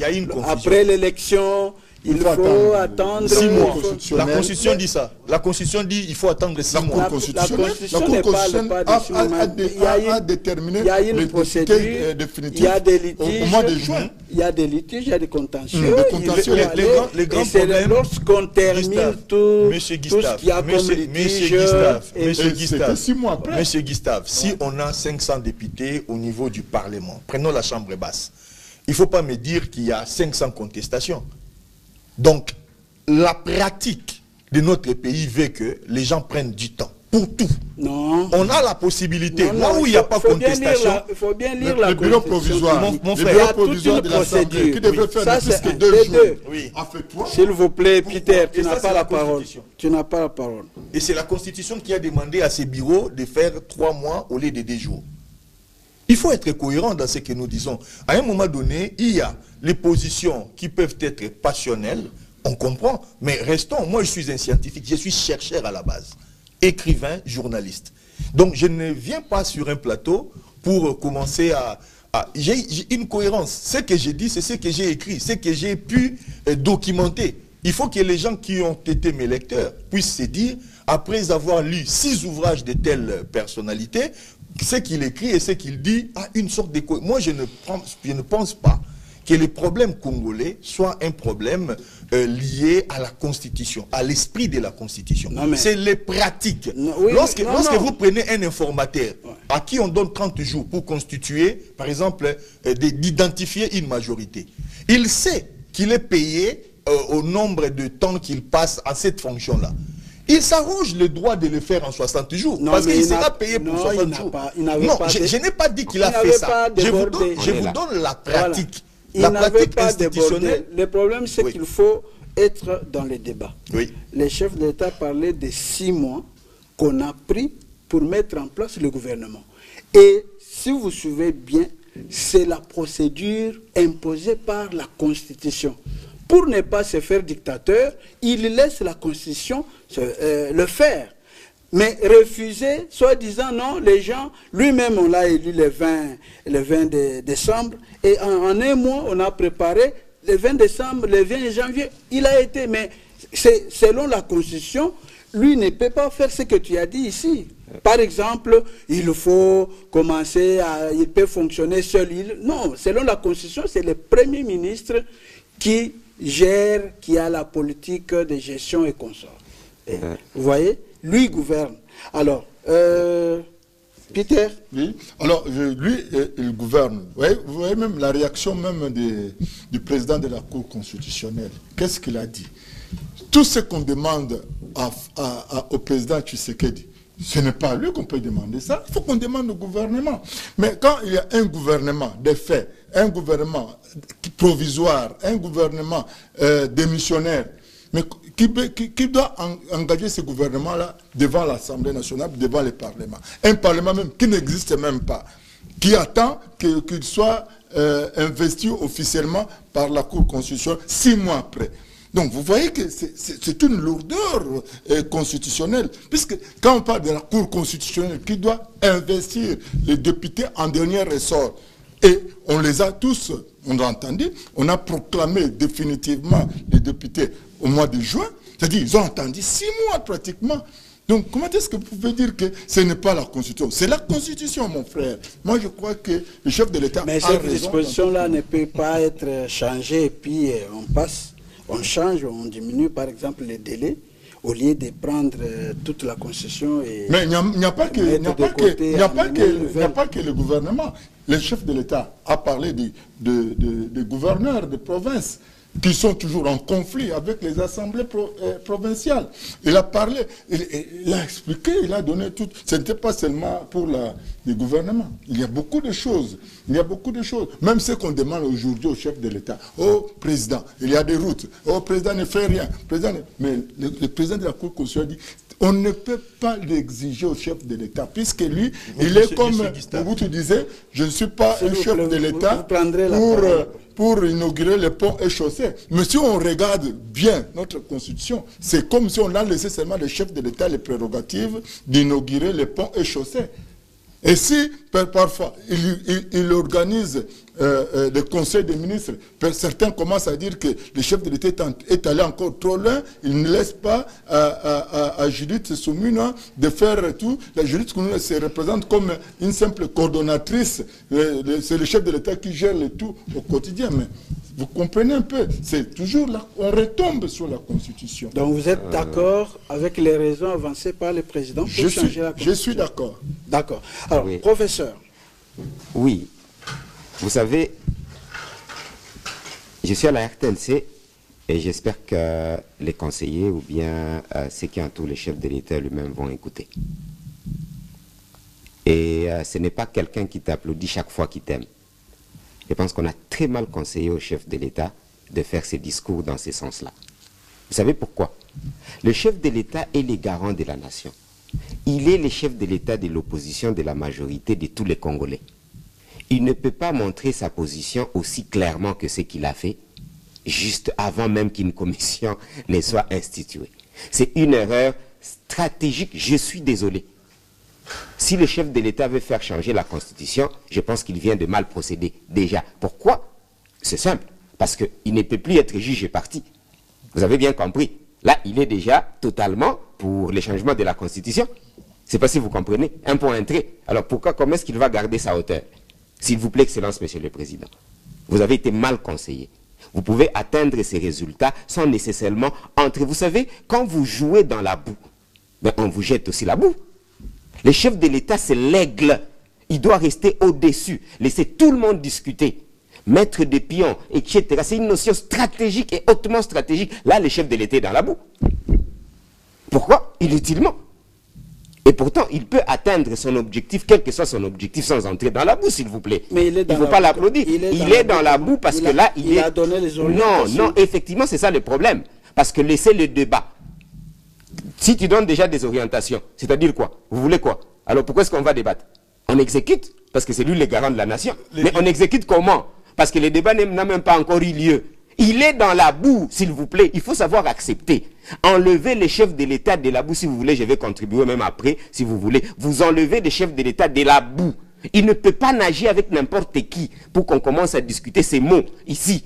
a une confusion. Après l'élection, il faut attendre 6 mois. constitutionnel. La Constitution dit ça. La Constitution dit qu'il faut attendre 6 mois. La Constitution ne parle pas de 6 mois. a déterminé Il y a une procédure, il y a des litiges, au mois de juin. il y a des litiges, il y a des contentieux. Les grands c'est problèmes, lorsqu'on termine tout ce qu'il y a comme litige. C'était 6 mois après. Monsieur Gustave, si on a 500 députés au niveau du Parlement, prenons la Chambre basse, il ne faut pas me dire qu'il y a 500 contestations. Donc, la pratique de notre pays veut que les gens prennent du temps pour tout. Non. On a la possibilité, Non, là où il n'y a pas contestation. Il faut bien lire la Le bureau Constitution. provisoire, Mon le frère. bureau Il y a toute provisoire une de l'Assemblée procédure. qui devrait faire Ça, plus c'est que un 2 des jours. deux. Oui. Affecte-toi. S'il vous plaît, Peter, tu Et ça, n'as c'est pas la la parole. Constitution. Tu n'as pas la parole. Et c'est la Constitution qui a demandé à ces bureaux de faire 3 mois au lieu de 2 jours. Il faut être cohérent dans ce que nous disons. À un moment donné, il y a les positions qui peuvent être passionnelles, on comprend, mais restons, moi je suis un scientifique, je suis chercheur à la base, écrivain, journaliste. Donc je ne viens pas sur un plateau pour commencer j'ai une cohérence. Ce que j'ai dit, c'est ce que j'ai écrit, ce que j'ai pu documenter. Il faut que les gens qui ont été mes lecteurs puissent se dire, après avoir lu 6 ouvrages de telle personnalité, ce qu'il écrit et ce qu'il dit a une sorte de... Moi, je ne pense pas que les problèmes congolais soient un problème lié à la Constitution, à l'esprit de la Constitution. C'est les pratiques. Lorsque vous prenez un informateur à qui on donne 30 jours pour constituer, par exemple, d'identifier une majorité, il sait qu'il est payé au nombre de temps qu'il passe à cette fonction-là. Il s'arrange le droit de le faire en 60 jours. Parce qu'il sera payé pour 60 jours. Non, je n'ai pas dit qu'il a fait ça. Je vous donne la pratique. Il n'avait pas débordé. Le problème, c'est qu'il faut être dans les débats. Oui. Les chefs d'État parlaient de 6 mois qu'on a pris pour mettre en place le gouvernement. Et si vous suivez bien, c'est la procédure imposée par la Constitution. Pour ne pas se faire dictateur, il laisse la Constitution le faire. Mais refuser, soi-disant, non, les gens, lui-même, on l'a élu le 20 décembre, et en un mois, on a préparé le 20 décembre, le 20 janvier, il a été, mais selon la Constitution, lui ne peut pas faire ce que tu as dit ici. Par exemple, il faut commencer il peut fonctionner seul. Non, selon la Constitution, c'est le Premier ministre qui gère, qui a la politique de gestion et consort. Vous voyez, lui gouverne. Alors, Peter? Oui, alors lui, il gouverne. Vous voyez même la réaction même du président de la Cour constitutionnelle. Qu'est-ce qu'il a dit? Tout ce qu'on demande au président Tshisekedi, ce n'est pas à lui qu'on peut demander ça. Il faut qu'on demande au gouvernement. Mais quand il y a un gouvernement de fait, un gouvernement provisoire, un gouvernement démissionnaire, mais qui doit engager ce gouvernement-là devant l'Assemblée nationale, devant le Parlement. Un Parlement même qui n'existe même pas, qui attend qu'il soit investi officiellement par la Cour constitutionnelle 6 mois après. Donc vous voyez que c'est une lourdeur constitutionnelle, puisque quand on parle de la Cour constitutionnelle qui doit investir les députés en dernier ressort, et on les a tous, on a entendu, on a proclamé définitivement les députés au mois de juin, c'est-à-dire ils ont entendu 6 mois pratiquement. Donc comment est-ce que vous pouvez dire que ce n'est pas la Constitution? C'est la Constitution, mon frère. Moi je crois que le chef de l'État a raison. Mais cette disposition-là ne peut pas être changée et puis on passe. On change, on diminue par exemple les délais au lieu de prendre toute la concession. Et mais il n'y a pas que le gouvernement. le chef de l'État a parlé des gouverneurs de province qui sont toujours en conflit avec les assemblées provinciales. Il a parlé, il a expliqué, il a donné tout. Ce n'était pas seulement pour le gouvernement. Il y a beaucoup de choses. Il y a beaucoup de choses. Même ce qu'on demande aujourd'hui au chef de l'État. Oh, président, il y a des routes. Oh, président ne fait rien. Mais le président de la Cour constitutionnelle dit on ne peut pas l'exiger au chef de l'État, puisque lui, il est comme vous te disais, je ne suis pas un chef de l'État pour inaugurer les ponts et chaussées. Mais si on regarde bien notre Constitution, c'est comme si on a laissé seulement le chef de l'État les prérogatives d'inaugurer les ponts et chaussées. Et si, parfois, il organise le conseil des ministres, certains commencent à dire que le chef de l'État est allé encore trop loin, il ne laisse pas à Judith Soumuna de faire tout. La Judith Soumuna se représente comme une simple coordonnatrice, c'est le chef de l'État qui gère le tout au quotidien. Mais vous comprenez un peu, c'est toujours là, on retombe sur la Constitution. Donc vous êtes d'accord avec les raisons avancées par le président pour changer la Constitution? Je suis d'accord. D'accord. Alors, oui. Professeur. Oui. Vous savez, je suis à la RTNC et j'espère que les conseillers ou bien ceux qui entourent le chef de l'État lui-même vont écouter. Et ce n'est pas quelqu'un qui t'applaudit chaque fois qu'il t'aime. Je pense qu'on a très mal conseillé au chef de l'État de faire ses discours dans ce sens-là. Vous savez pourquoi? Le chef de l'État est le garant de la nation. Il est le chef de l'État de l'opposition de la majorité de tous les Congolais. Il ne peut pas montrer sa position aussi clairement que ce qu'il a fait, juste avant même qu'une commission ne soit instituée. C'est une erreur stratégique, je suis désolé. Si le chef de l'État veut faire changer la Constitution, je pense qu'il vient de mal procéder déjà. Pourquoi? C'est simple, parce qu'il ne peut plus être juge et parti. Vous avez bien compris. Là, il est déjà totalement pour le changement de la Constitution. Je ne sais pas si vous comprenez. Un point entré. Alors pourquoi, comment est-ce qu'il va garder sa hauteur? S'il vous plaît, Excellence, Monsieur le Président. Vous avez été mal conseillé. Vous pouvez atteindre ces résultats sans nécessairement entrer. Vous savez, quand vous jouez dans la boue, ben on vous jette aussi la boue. Le chef de l'État, c'est l'aigle. Il doit rester au-dessus. Laisser tout le monde discuter. Mettre des pions, etc. C'est une notion stratégique et hautement stratégique. Là, le chef de l'État est dans la boue. Pourquoi? Inutilement. Et pourtant, il peut atteindre son objectif, quel que soit son objectif, sans entrer dans la boue, s'il vous plaît. Mais il ne faut pas l'applaudir. Il est dans la boue parce que là, il a donné les orientations. Non, effectivement, c'est ça le problème. Parce que laissez le débat. Si tu donnes déjà des orientations, c'est-à-dire quoi? Vous voulez quoi? Alors pourquoi est-ce qu'on va débattre? On exécute, parce que c'est lui le garant de la nation. Mais on exécute comment? Parce que le débat n'a même pas encore eu lieu. Il est dans la boue, s'il vous plaît. Il faut savoir accepter. Enlevez les chefs de l'État de la boue, si vous voulez. Je vais contribuer même après, si vous voulez. Vous enlevez les chefs de l'État de la boue. Il ne peut pas nager avec n'importe qui pour qu'on commence à discuter ces mots ici.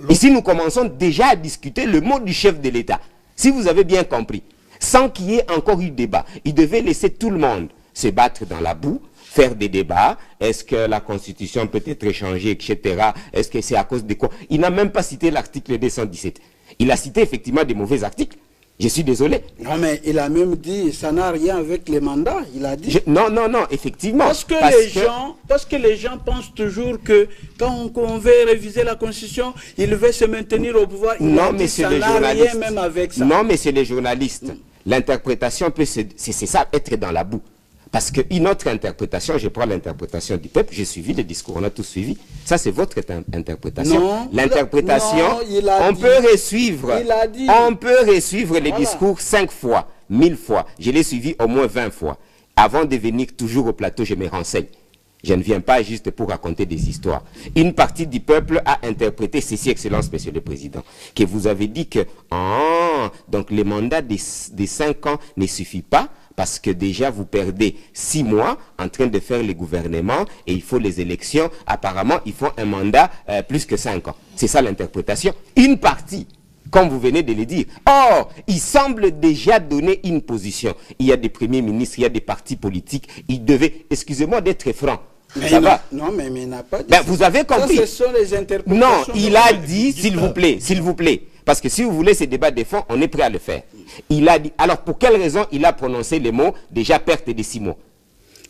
Ici, nous commençons déjà à discuter le mot du chef de l'État. Si vous avez bien compris, sans qu'il y ait encore eu débat, il devait laisser tout le monde se battre dans la boue, faire des débats. Est-ce que la Constitution peut être changée, etc. Est-ce que c'est à cause de quoi? Il n'a même pas cité l'article 217. Il a cité effectivement des mauvais articles. Je suis désolé. Non, mais il a même dit, ça n'a rien avec les mandats. Il a dit. Non, effectivement. Parce que les gens pensent toujours que quand on veut réviser la Constitution, il veut se maintenir au pouvoir. Non, mais c'est les journalistes. Ça n'a rien même avec ça. Non, mais c'est les journalistes. L'interprétation peut, c'est ça, être dans la boue. Parce qu'une autre interprétation, je prends l'interprétation du peuple, j'ai suivi le discours, on a tous suivi. Ça, c'est votre interprétation. L'interprétation, on peut resuivre les discours 5 fois, 1000 fois. Je l'ai suivi au moins 20 fois. Avant de venir toujours au plateau, je me renseigne. Je ne viens pas juste pour raconter des histoires. Une partie du peuple a interprété ceci, Excellence, Monsieur le Président, que vous avez dit que donc le mandat des 5 ans ne suffit pas, parce que déjà vous perdez 6 mois en train de faire le gouvernement et il faut les élections. Apparemment, il faut un mandat plus que 5 ans. C'est ça l'interprétation. Une partie, comme vous venez de le dire. Or, il semble déjà donner une position. Il y a des premiers ministres, il y a des partis politiques. Ils devaient, excusez-moi d'être franc. Ça va? Non, mais il n'a pas dit. Ben, vous avez compris. Ça, ce sont les interprétations. Non, il a dit, s'il vous plaît. Parce que si vous voulez ces débats de fond, on est prêt à le faire. Il a dit, alors pour quelle raison il a prononcé les mots déjà perte de 6 mois?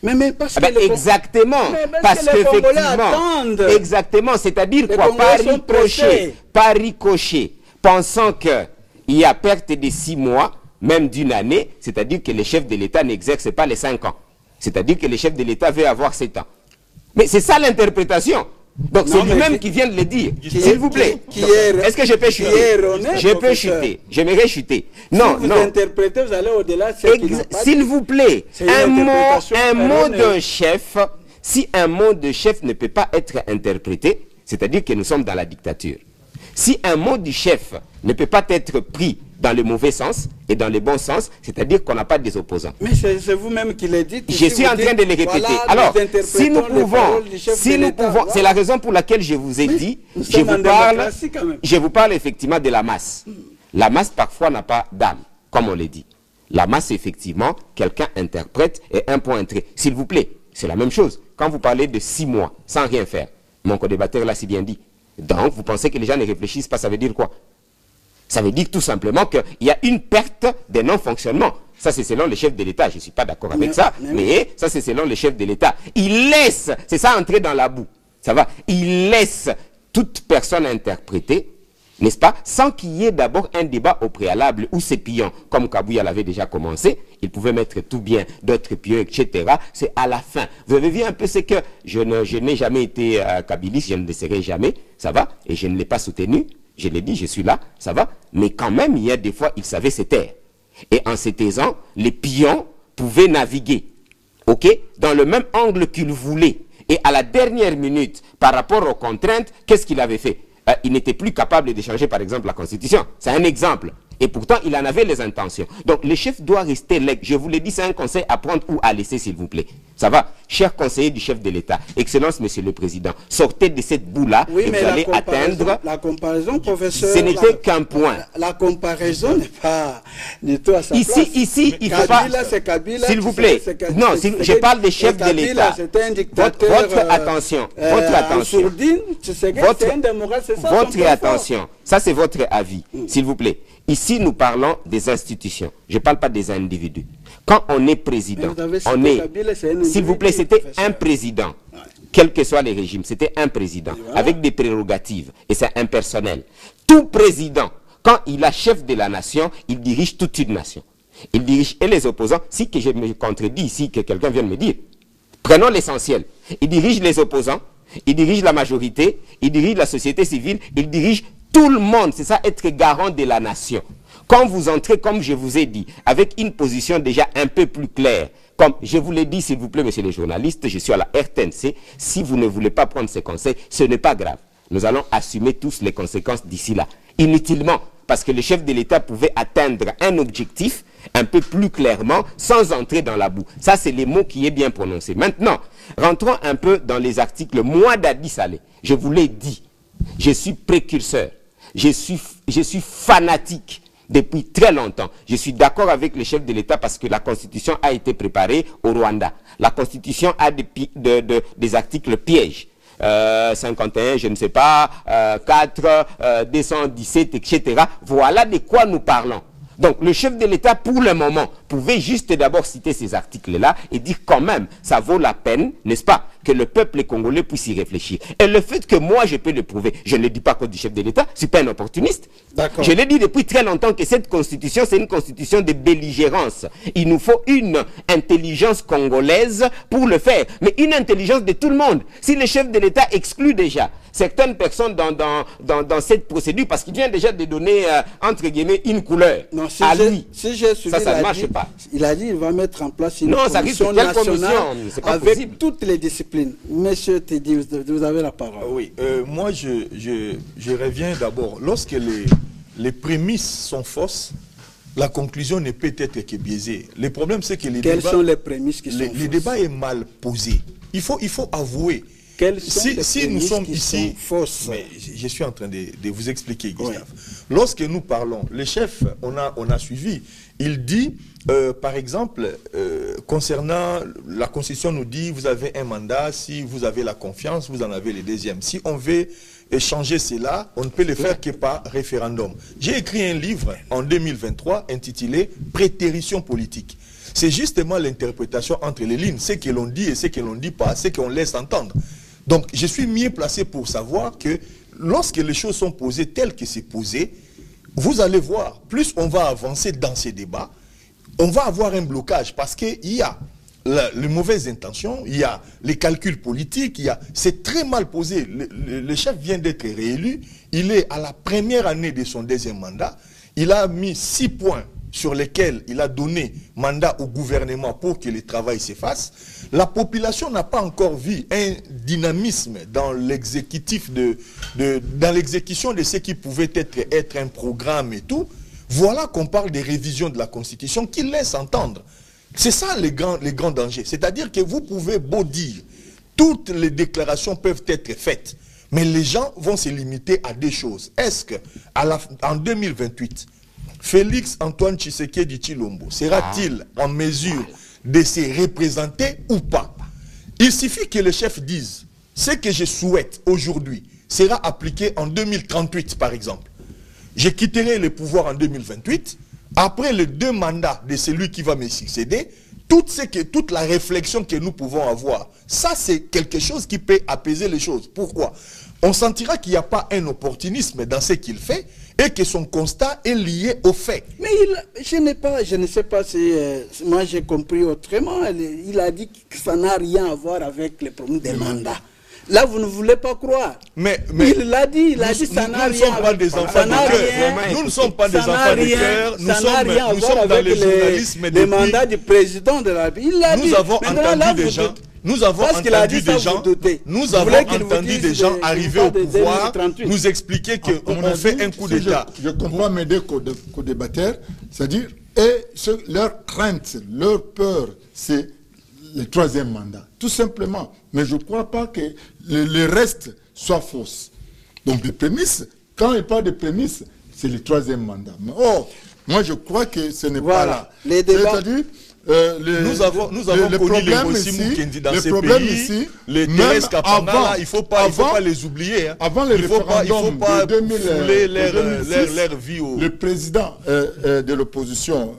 Mais parce que exactement, parce que les Congolais qu'effectivement, attendent. exactement, c'est-à-dire Les quoi, Congolais par ricochet, pensant qu'il y a perte de 6 mois, même d'une année, c'est-à-dire que les chefs de l'État n'exercent pas les 5 ans. C'est-à-dire que les chefs de l'État veulent avoir 7 ans. Mais c'est ça l'interprétation. Donc c'est lui-même qui vient de le dire. S'il vous plaît. Est-ce que je peux chuter? Je peux chuter. J'aimerais chuter. Non, si vous non. interprétez, vous allez au-delà. S'il vous plaît, un mot d'un chef, si un mot de chef ne peut pas être interprété, c'est-à-dire que nous sommes dans la dictature. Si un mot du chef ne peut pas être pris dans le mauvais sens et dans le bon sens, c'est-à-dire qu'on n'a pas des opposants. Mais c'est vous-même qui le dites. Je suis en train de le répéter. Voilà, alors, si nous pouvons, c'est la raison pour laquelle je vous ai dit, je vous parle effectivement de la masse. La masse parfois n'a pas d'âme, comme on le dit. La masse, effectivement, quelqu'un interprète et un point entré. S'il vous plaît, c'est la même chose. Quand vous parlez de 6 mois sans rien faire, mon co-débatteur l'a si bien dit. Donc, vous pensez que les gens ne réfléchissent pas, ça veut dire quoi? Ça veut dire tout simplement qu'il y a une perte de non-fonctionnement. Ça, c'est selon le chef de l'État. Je ne suis pas d'accord avec ça, mais ça, c'est selon le chef de l'État. Il laisse, c'est ça, entrer dans la boue. Ça va? Il laisse toute personne interpréter, n'est-ce pas, sans qu'il y ait d'abord un débat au préalable où ces pions, comme Kabouya l'avait déjà commencé, ils pouvaient mettre tout bien, d'autres pions, etc. C'est à la fin. Vous avez vu un peu ce que je n'ai jamais été kabiliste, je ne le serai jamais, ça va, et je ne l'ai pas soutenu. Je l'ai dit, je suis là, ça va. Mais quand même, il y a des fois, il savait se taire. Et en se taisant, les pions pouvaient naviguer, ok, dans le même angle qu'ils voulaient. Et à la dernière minute, par rapport aux contraintes, qu'est-ce qu'il avait fait? Il n'était plus capable de changer, par exemple, la Constitution. C'est un exemple. Et pourtant, il en avait les intentions. Donc, le chef doit rester lègue. Je vous l'ai dit, c'est un conseil à prendre ou à laisser, s'il vous plaît. Ça va? Cher conseiller du chef de l'État, Excellence, Monsieur le Président, sortez de cette boue-là et vous allez atteindre... La comparaison, professeur... Ce n'était qu'un point. La comparaison n'est pas du tout à sa place. Ici, il faut pas... S'il vous plaît. Non, je parle des chefs de l'État. Votre attention. Votre attention. Votre attention. Ça, c'est votre avis. S'il vous plaît. Ici, nous parlons des institutions. Je ne parle pas des individus. Quand on est président, on est... S'il vous plaît, c'était un président. Quels que soient les régimes, c'était un président. Avec des prérogatives. Et c'est impersonnel. Tout président, quand il est chef de la nation, il dirige toute une nation. Il dirige et les opposants. Si que je me contredis ici, que quelqu'un vienne me dire. Prenons l'essentiel. Il dirige les opposants. Il dirige la majorité. Il dirige la société civile. Il dirige tout le monde, c'est ça, être garant de la nation. Quand vous entrez, comme je vous ai dit, avec une position déjà un peu plus claire, comme je vous l'ai dit, s'il vous plaît, monsieur les journalistes, je suis à la RTNC, si vous ne voulez pas prendre ces conseils, ce n'est pas grave. Nous allons assumer tous les conséquences d'ici là, inutilement, parce que le chef de l'État pouvait atteindre un objectif un peu plus clairement, sans entrer dans la boue. Ça, c'est les mots qui est bien prononcé. Maintenant, rentrons un peu dans les articles. Moi, Dadi Saleh, je vous l'ai dit, je suis précurseur. Je suis fanatique depuis très longtemps. Je suis d'accord avec le chef de l'État parce que la Constitution a été préparée au Rwanda. La Constitution a des articles pièges. 51, je ne sais pas, 4, 217, etc. Voilà de quoi nous parlons. Donc, le chef de l'État, pour le moment, pouvait juste d'abord citer ces articles-là et dire quand même, ça vaut la peine, n'est-ce pas, que le peuple congolais puisse y réfléchir. Et le fait que moi, je peux le prouver, je ne le dis pas contre du chef de l'État, je ne suis pas un opportuniste. Je l'ai dit depuis très longtemps que cette constitution, c'est une constitution de belligérance. Il nous faut une intelligence congolaise pour le faire, mais une intelligence de tout le monde. Si le chef de l'État exclut déjà certaines personnes dans cette procédure, parce qu'il vient déjà de donner, entre guillemets, une couleur à lui. Si j'ai suivi, ça ne marche pas. Il a dit qu'il va mettre en place une commission nationale avec toutes les disciplines. Monsieur Teddy, vous avez la parole. Oui, moi je reviens d'abord. Lorsque les prémices sont fausses, la conclusion ne peut être que biaisée. Le problème, c'est que quelles sont les prémices qui sont fausses? Le débat est mal posé. Il faut avouer. Si nous sommes ici, mais je suis en train de vous expliquer, Gustave. Oui. Lorsque nous parlons, le chef, on a suivi, il dit, par exemple, concernant la Constitution nous dit, vous avez un mandat, si vous avez la confiance, vous en avez le deuxième. Si on veut changer cela, on ne peut le faire que par référendum. J'ai écrit un livre en 2023 intitulé « Prétérition politique ». C'est justement l'interprétation entre les lignes, ce que l'on dit et ce que l'on ne dit pas, ce qu'on laisse entendre. Donc, je suis mieux placé pour savoir que lorsque les choses sont posées telles que c'est posé, vous allez voir, plus on va avancer dans ces débats, on va avoir un blocage parce qu'il y a les mauvaises intentions, il y a les calculs politiques, c'est très mal posé. Le chef vient d'être réélu, il est à la première année de son deuxième mandat, il a mis 6 points sur lesquels il a donné mandat au gouvernement pour que le travail se fasse. La population n'a pas encore vu un dynamisme dans l'exécutif dans l'exécution de ce qui pouvait être un programme et tout. Voilà qu'on parle des révisions de la Constitution qui laissent entendre. C'est ça les grands dangers. C'est-à-dire que vous pouvez beau dire, toutes les déclarations peuvent être faites, mais les gens vont se limiter à des choses. Est-ce qu'en 2028, Félix Antoine Tshisekedi Tshilombo sera-t-il en mesure de se représenter ou pas? Il suffit que le chef dise, ce que je souhaite aujourd'hui sera appliqué en 2038 par exemple. Je quitterai le pouvoir en 2028, après les 2 mandats de celui qui va me succéder, toute la réflexion que nous pouvons avoir, ça c'est quelque chose qui peut apaiser les choses. Pourquoi? On sentira qu'il n'y a pas un opportunisme dans ce qu'il fait et que son constat est lié au fait. Mais je ne sais pas si moi j'ai compris autrement. Il a dit que ça n'a rien à voir avec le problème des mandats. Là, vous ne voulez pas croire. Mais il l'a dit, ça n'a rien à voir. Nous ne sommes pas des enfants de cœur. Nous sommes dans le journalisme des mandats du président de la République. Nous avons entendu des gens. Nous avons entendu des gens arriver au pouvoir, nous expliquer qu'on fait un coup d'État. Je comprends mes deux co-débatteurs, c'est-à-dire, leur crainte, leur peur, c'est le 3e mandat. Tout simplement. Mais je ne crois pas que le reste soit fausse. Donc, les prémices, quand il parle de prémices, c'est le 3e mandat. Mais moi, je crois que ce n'est pas là. Les débats... C'est-à-dire, nous avons connu les Bossimu Kendi dans ces pays, les Thérèse Kapanga, il ne faut pas les oublier. Hein. Avant le référendum de 2006, leur vie le président de l'opposition,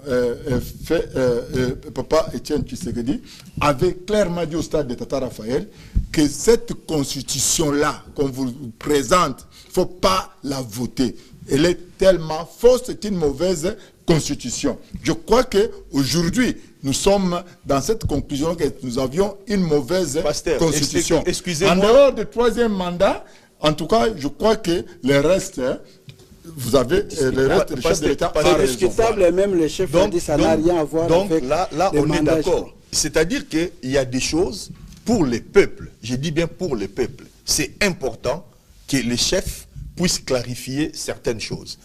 Papa Etienne Tshisekedi, avait clairement dit au stade de Tata Raphaël que cette constitution-là qu'on vous présente, il ne faut pas la voter. Elle est tellement fausse, c'est une mauvaise constitution. Je crois qu'aujourd'hui, nous sommes dans cette conclusion que nous avions une mauvaise constitution. Excusez-moi. En dehors du 3e mandat, en tout cas, je crois que les restes, vous avez le reste du chef de l'État. C'est discutable et même le chef a dit ça n'a rien à voir avec là on est d'accord. C'est-à-dire qu'il y a des choses pour les peuples, je dis bien pour les peuples, c'est important que les chefs puissent clarifier certaines choses.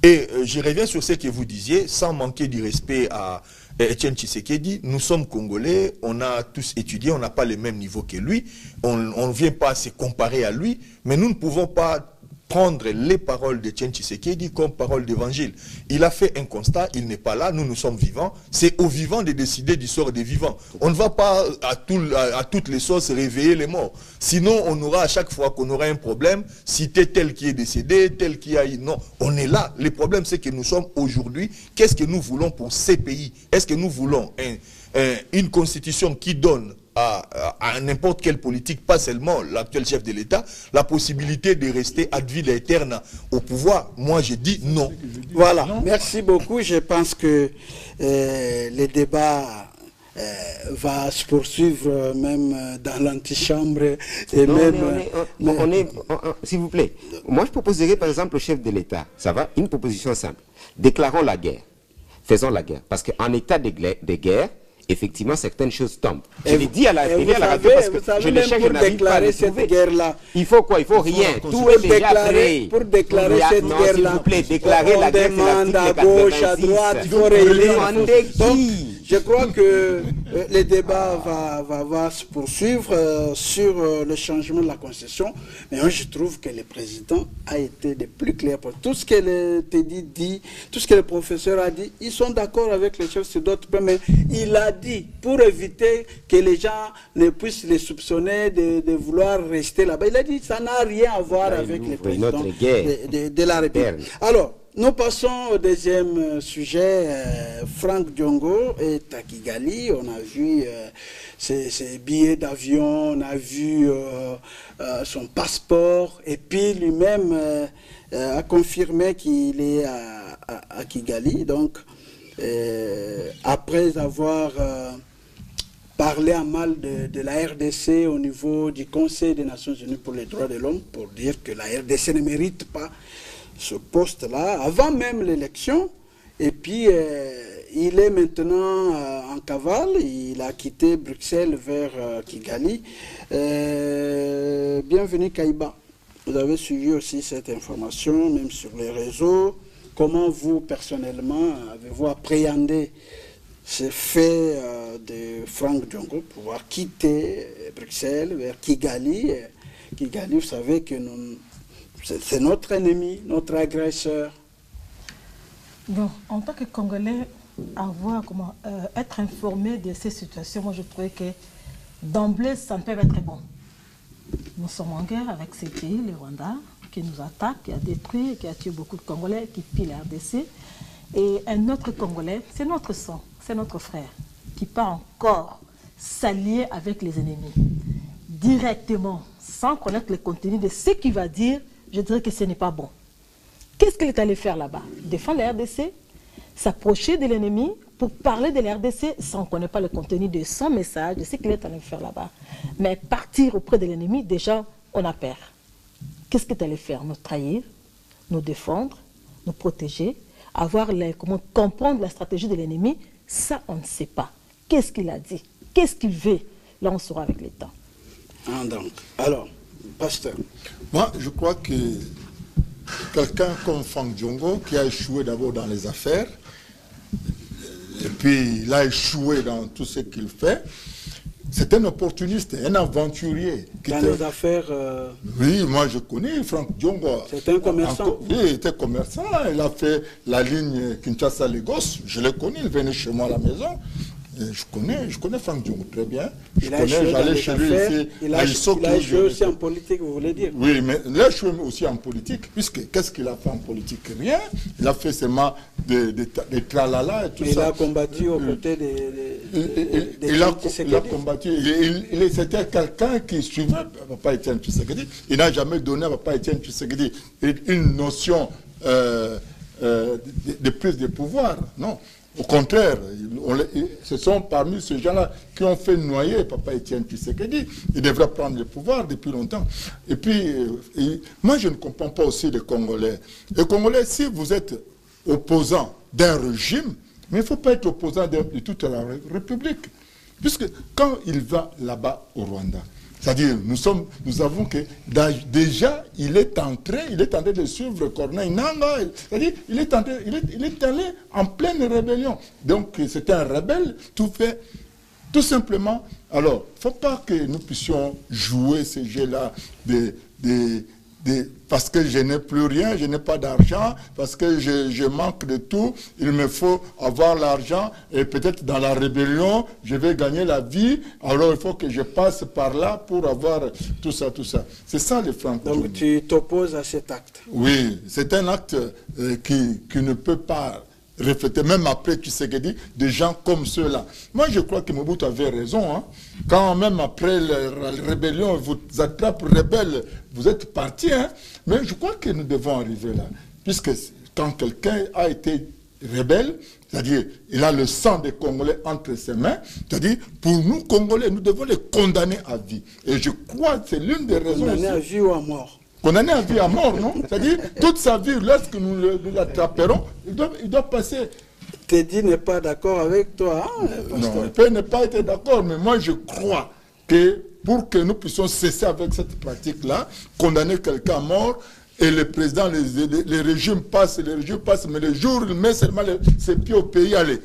Et je reviens sur ce que vous disiez, sans manquer du respect à Etienne Tshisekedi, nous sommes Congolais, on a tous étudié, on n'a pas le même niveau que lui, on ne vient pas se comparer à lui, mais nous ne pouvons pas prendre les paroles d'Etienne Tshisekedi comme paroles d'évangile. Il a fait un constat, il n'est pas là, nous sommes vivants, c'est aux vivants de décider du sort des vivants. On ne va pas à toutes les sauces réveiller les morts. Sinon, on aura à chaque fois qu'on aura un problème, citer tel qui est décédé, tel qui a... Non, on est là. Le problème, c'est que nous sommes aujourd'hui. Qu'est-ce que nous voulons pour ces pays? Est-ce que nous voulons une constitution qui donne à n'importe quelle politique, pas seulement l'actuel chef de l'État, la possibilité de rester ad vitam aeternam au pouvoir? Moi, je dis non. Voilà, merci beaucoup. Je pense que le débat va se poursuivre même dans l'antichambre. S'il vous plaît, moi je proposerais par exemple au chef de l'État, ça va, une proposition simple. Déclarons la guerre. Faisons la guerre. Parce qu'en état de guerre, effectivement, certaines choses tombent. Je l'ai dit à la radio parce que je le cherche, je n'arrive pas à le trouver. Il faut quoi? Il faut rien. Tout est déjà prêt. Pour déclarer cette guerre-là, s'il vous plaît, déclarer la guerre, c'est demande à gauche, à droite, il faut réunir. Je crois que le débat va se poursuivre sur le changement de la Constitution. Mais moi, je trouve que le président a été le plus clair pour tout ce que le Teddy dit, tout ce que le professeur a dit. Ils sont d'accord avec les chefs sur d'autres points, mais il a dit, pour éviter que les gens ne puissent les soupçonner de vouloir rester là-bas, il a dit que ça n'a rien à voir avec le président de la République. Alors, nous passons au deuxième sujet. Franck Diongo est à Kigali. On a vu ses billets d'avion, on a vu son passeport. Et puis lui-même a confirmé qu'il est à Kigali. Donc, après avoir parlé à mal de la RDC au niveau du Conseil des Nations Unies pour les droits de l'homme, pour dire que la RDC ne mérite pas ce poste-là, avant même l'élection. Et puis, il est maintenant en cavale. Il a quitté Bruxelles vers Kigali. Bienvenue, Kaïba. Vous avez suivi aussi cette information, même sur les réseaux. Comment vous, personnellement, avez-vous appréhendé ce fait de Franck Diongo pour pouvoir quitter Bruxelles vers Kigali? Kigali, vous savez que c'est notre ennemi, notre agresseur. Bon, en tant que Congolais, être informé de ces situations, moi je trouvais que d'emblée, ça ne peut être bon. Nous sommes en guerre avec ces pays, le Rwanda, qui nous attaque, qui a détruit, qui a tué beaucoup de Congolais, qui pille la RDC. Et un autre Congolais, c'est notre sang, c'est notre frère, qui part encore s'allier avec les ennemis, directement, sans connaître le contenu de ce qu'il va dire. Je dirais que ce n'est pas bon. Qu'est-ce qu'il est allé faire là-bas? Défendre la RDC, s'approcher de l'ennemi pour parler de la RDC sans qu'on n'ait pas le contenu de son message, de ce qu'il est allé faire là-bas. Mais partir auprès de l'ennemi, déjà, on a peur. Qu'est-ce qu'il est allé faire? Nous trahir, nous défendre, nous protéger, comment comprendre la stratégie de l'ennemi, ça, on ne sait pas. Qu'est-ce qu'il a dit? Qu'est-ce qu'il veut? Là, on saura avec le temps. Ah, donc, alors, pasteur. Moi, je crois que quelqu'un comme Franck Diongo, qui a échoué d'abord dans les affaires, et puis il a échoué dans tout ce qu'il fait, c'est un opportuniste, un aventurier. Dans les affaires... Oui, moi je connais Franck Diongo. C'est un commerçant. Oui, il était commerçant, il a fait la ligne Kinshasa-Lagos, je le connais, il venait chez moi à la maison. Je connais Franck Diongo très bien. J'allais chez lui ici. Il a joué aussi en politique, vous voulez dire? Oui, mais il a joué aussi en politique, puisque qu'est-ce qu'il a fait en politique? Rien. Il a fait seulement des tralala et tout ça. Il a combattu aux côtés il a combattu. C'était quelqu'un qui suivait Papa Etienne Tshisekedi. Il n'a jamais donné à Papa Etienne Tshisekedi une notion de prise de pouvoir. Non. Au contraire, ce sont parmi ces gens-là qui ont fait noyer Papa Etienne Tshisekedi. Il devrait prendre le pouvoir depuis longtemps. Et puis, moi, je ne comprends pas aussi les Congolais. Les Congolais, si vous êtes opposant d'un régime, mais il ne faut pas être opposant de toute la République. Puisque quand il va là-bas au Rwanda, c'est-à-dire, nous avons que déjà, il est en train de suivre Corneille Nangaa. C'est-à-dire, il est allé en pleine rébellion. Donc, c'est un rebelle, tout simplement. Alors, il ne faut pas que nous puissions jouer ces jeux-là parce que je n'ai plus rien, je n'ai pas d'argent, parce que je manque de tout, il me faut avoir l'argent, et peut-être dans la rébellion, je vais gagner la vie, alors il faut que je passe par là pour avoir tout ça, tout ça. C'est ça les Francs. Donc tu t'opposes à cet acte? Oui, c'est un acte qui ne peut pas refléter, même après Tshisekedi, des gens comme ceux-là. Moi, je crois que Mobutu avait raison. Hein. Quand même après la rébellion, vous attrape rebelle, vous êtes parti. Hein. Mais je crois que nous devons arriver là. Puisque quand quelqu'un a été rebelle, c'est-à-dire il a le sang des Congolais entre ses mains, c'est-à-dire pour nous, Congolais, nous devons les condamner à vie. Et je crois que c'est l'une des raisons... Condamner à vie ou à mort? Condamné à vie à mort, non? C'est-à-dire, toute sa vie, lorsque nous l'attraperons, il doit passer. Teddy n'est pas d'accord avec toi, hein, non, il peut ne pas être d'accord, mais moi je crois que pour que nous puissions cesser avec cette pratique-là, condamner quelqu'un à mort, et le président, les régimes passent, mais le jour où il met seulement ses pieds au pays, allez,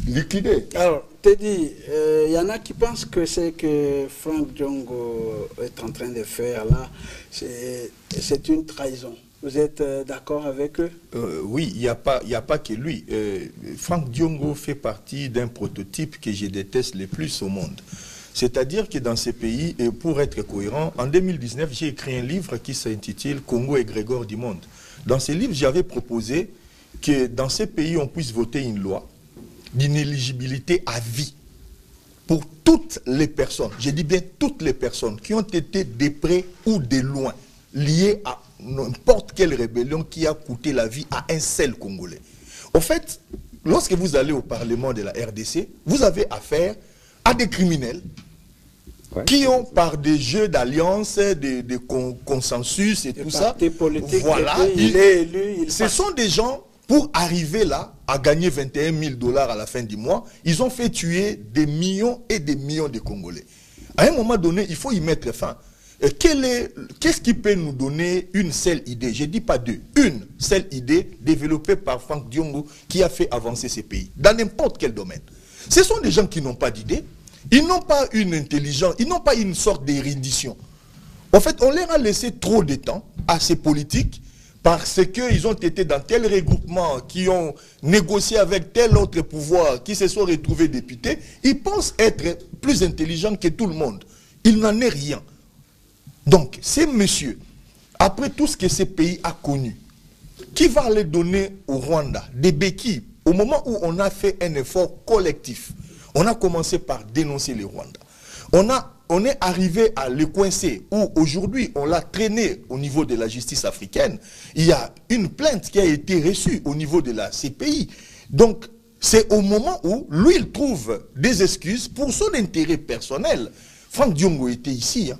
liquider. Alors, Teddy, il y en a qui pensent que c'est que Franck Diongo est en train de faire là, c'est une trahison. Vous êtes d'accord avec eux? Oui, il n'y a pas que lui. Franck Diongo fait partie d'un prototype que je déteste le plus au monde. C'est-à-dire que dans ces pays, et pour être cohérent, en 2019, j'ai écrit un livre qui s'intitule « Congo et Grégor du monde ». Dans ce livre, j'avais proposé que dans ces pays, on puisse voter une loi d'inéligibilité à vie pour toutes les personnes, je dis bien toutes les personnes qui ont été de près ou de loin liées à n'importe quelle rébellion qui a coûté la vie à un seul Congolais. En fait, lorsque vous allez au Parlement de la RDC, vous avez affaire à des criminels qui ont, par des jeux d'alliance, de consensus et tout ça, voilà, ce sont des gens, pour arriver là, à gagner 21 000 $ à la fin du mois, ils ont fait tuer des millions et des millions de Congolais. À un moment donné, il faut y mettre fin. Qu'est-ce qui peut nous donner une seule idée? Je ne dis pas deux. Une seule idée développée par Franck Diongo qui a fait avancer ces pays, dans n'importe quel domaine. Ce sont des gens qui n'ont pas d'idée, ils n'ont pas une intelligence, ils n'ont pas une sorte d'érudition. En fait, on leur a laissé trop de temps à ces politiques parce qu'ils ont été dans tel regroupement, qui ont négocié avec tel autre pouvoir, qui se sont retrouvés députés. Ils pensent être plus intelligents que tout le monde. Il n'en est rien. Donc, ces messieurs, après tout ce que ces pays a connu, qui va les donner au Rwanda des béquilles au moment où on a fait un effort collectif? On a commencé par dénoncer le Rwanda. On est arrivé à le coincer, où aujourd'hui on l'a traîné au niveau de la justice africaine. Il y a une plainte qui a été reçue au niveau de la CPI. Donc, c'est au moment où lui, il trouve des excuses pour son intérêt personnel. Franck Diongo était ici, hein.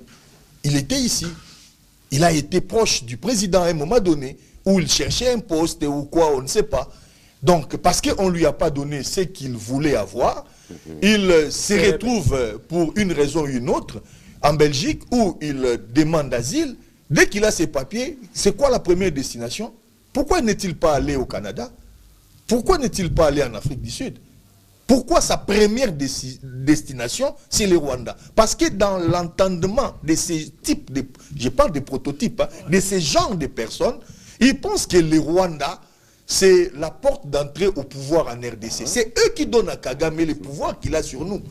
Il était ici. Il a été proche du président à un moment donné, où il cherchait un poste ou quoi, on ne sait pas. Donc, parce qu'on ne lui a pas donné ce qu'il voulait avoir, il se retrouve pour une raison ou une autre en Belgique où il demande asile. Dès qu'il a ses papiers, c'est quoi la première destination? Pourquoi n'est-il pas allé au Canada? Pourquoi n'est-il pas allé en Afrique du Sud? Pourquoi sa première destination, c'est le Rwanda? Parce que dans l'entendement de ces types, je parle des prototypes, hein, de ces genres de personnes, ils pensent que le Rwanda, c'est la porte d'entrée au pouvoir en RDC. C'est eux qui donnent à Kagame le pouvoir qu'il a sur nous.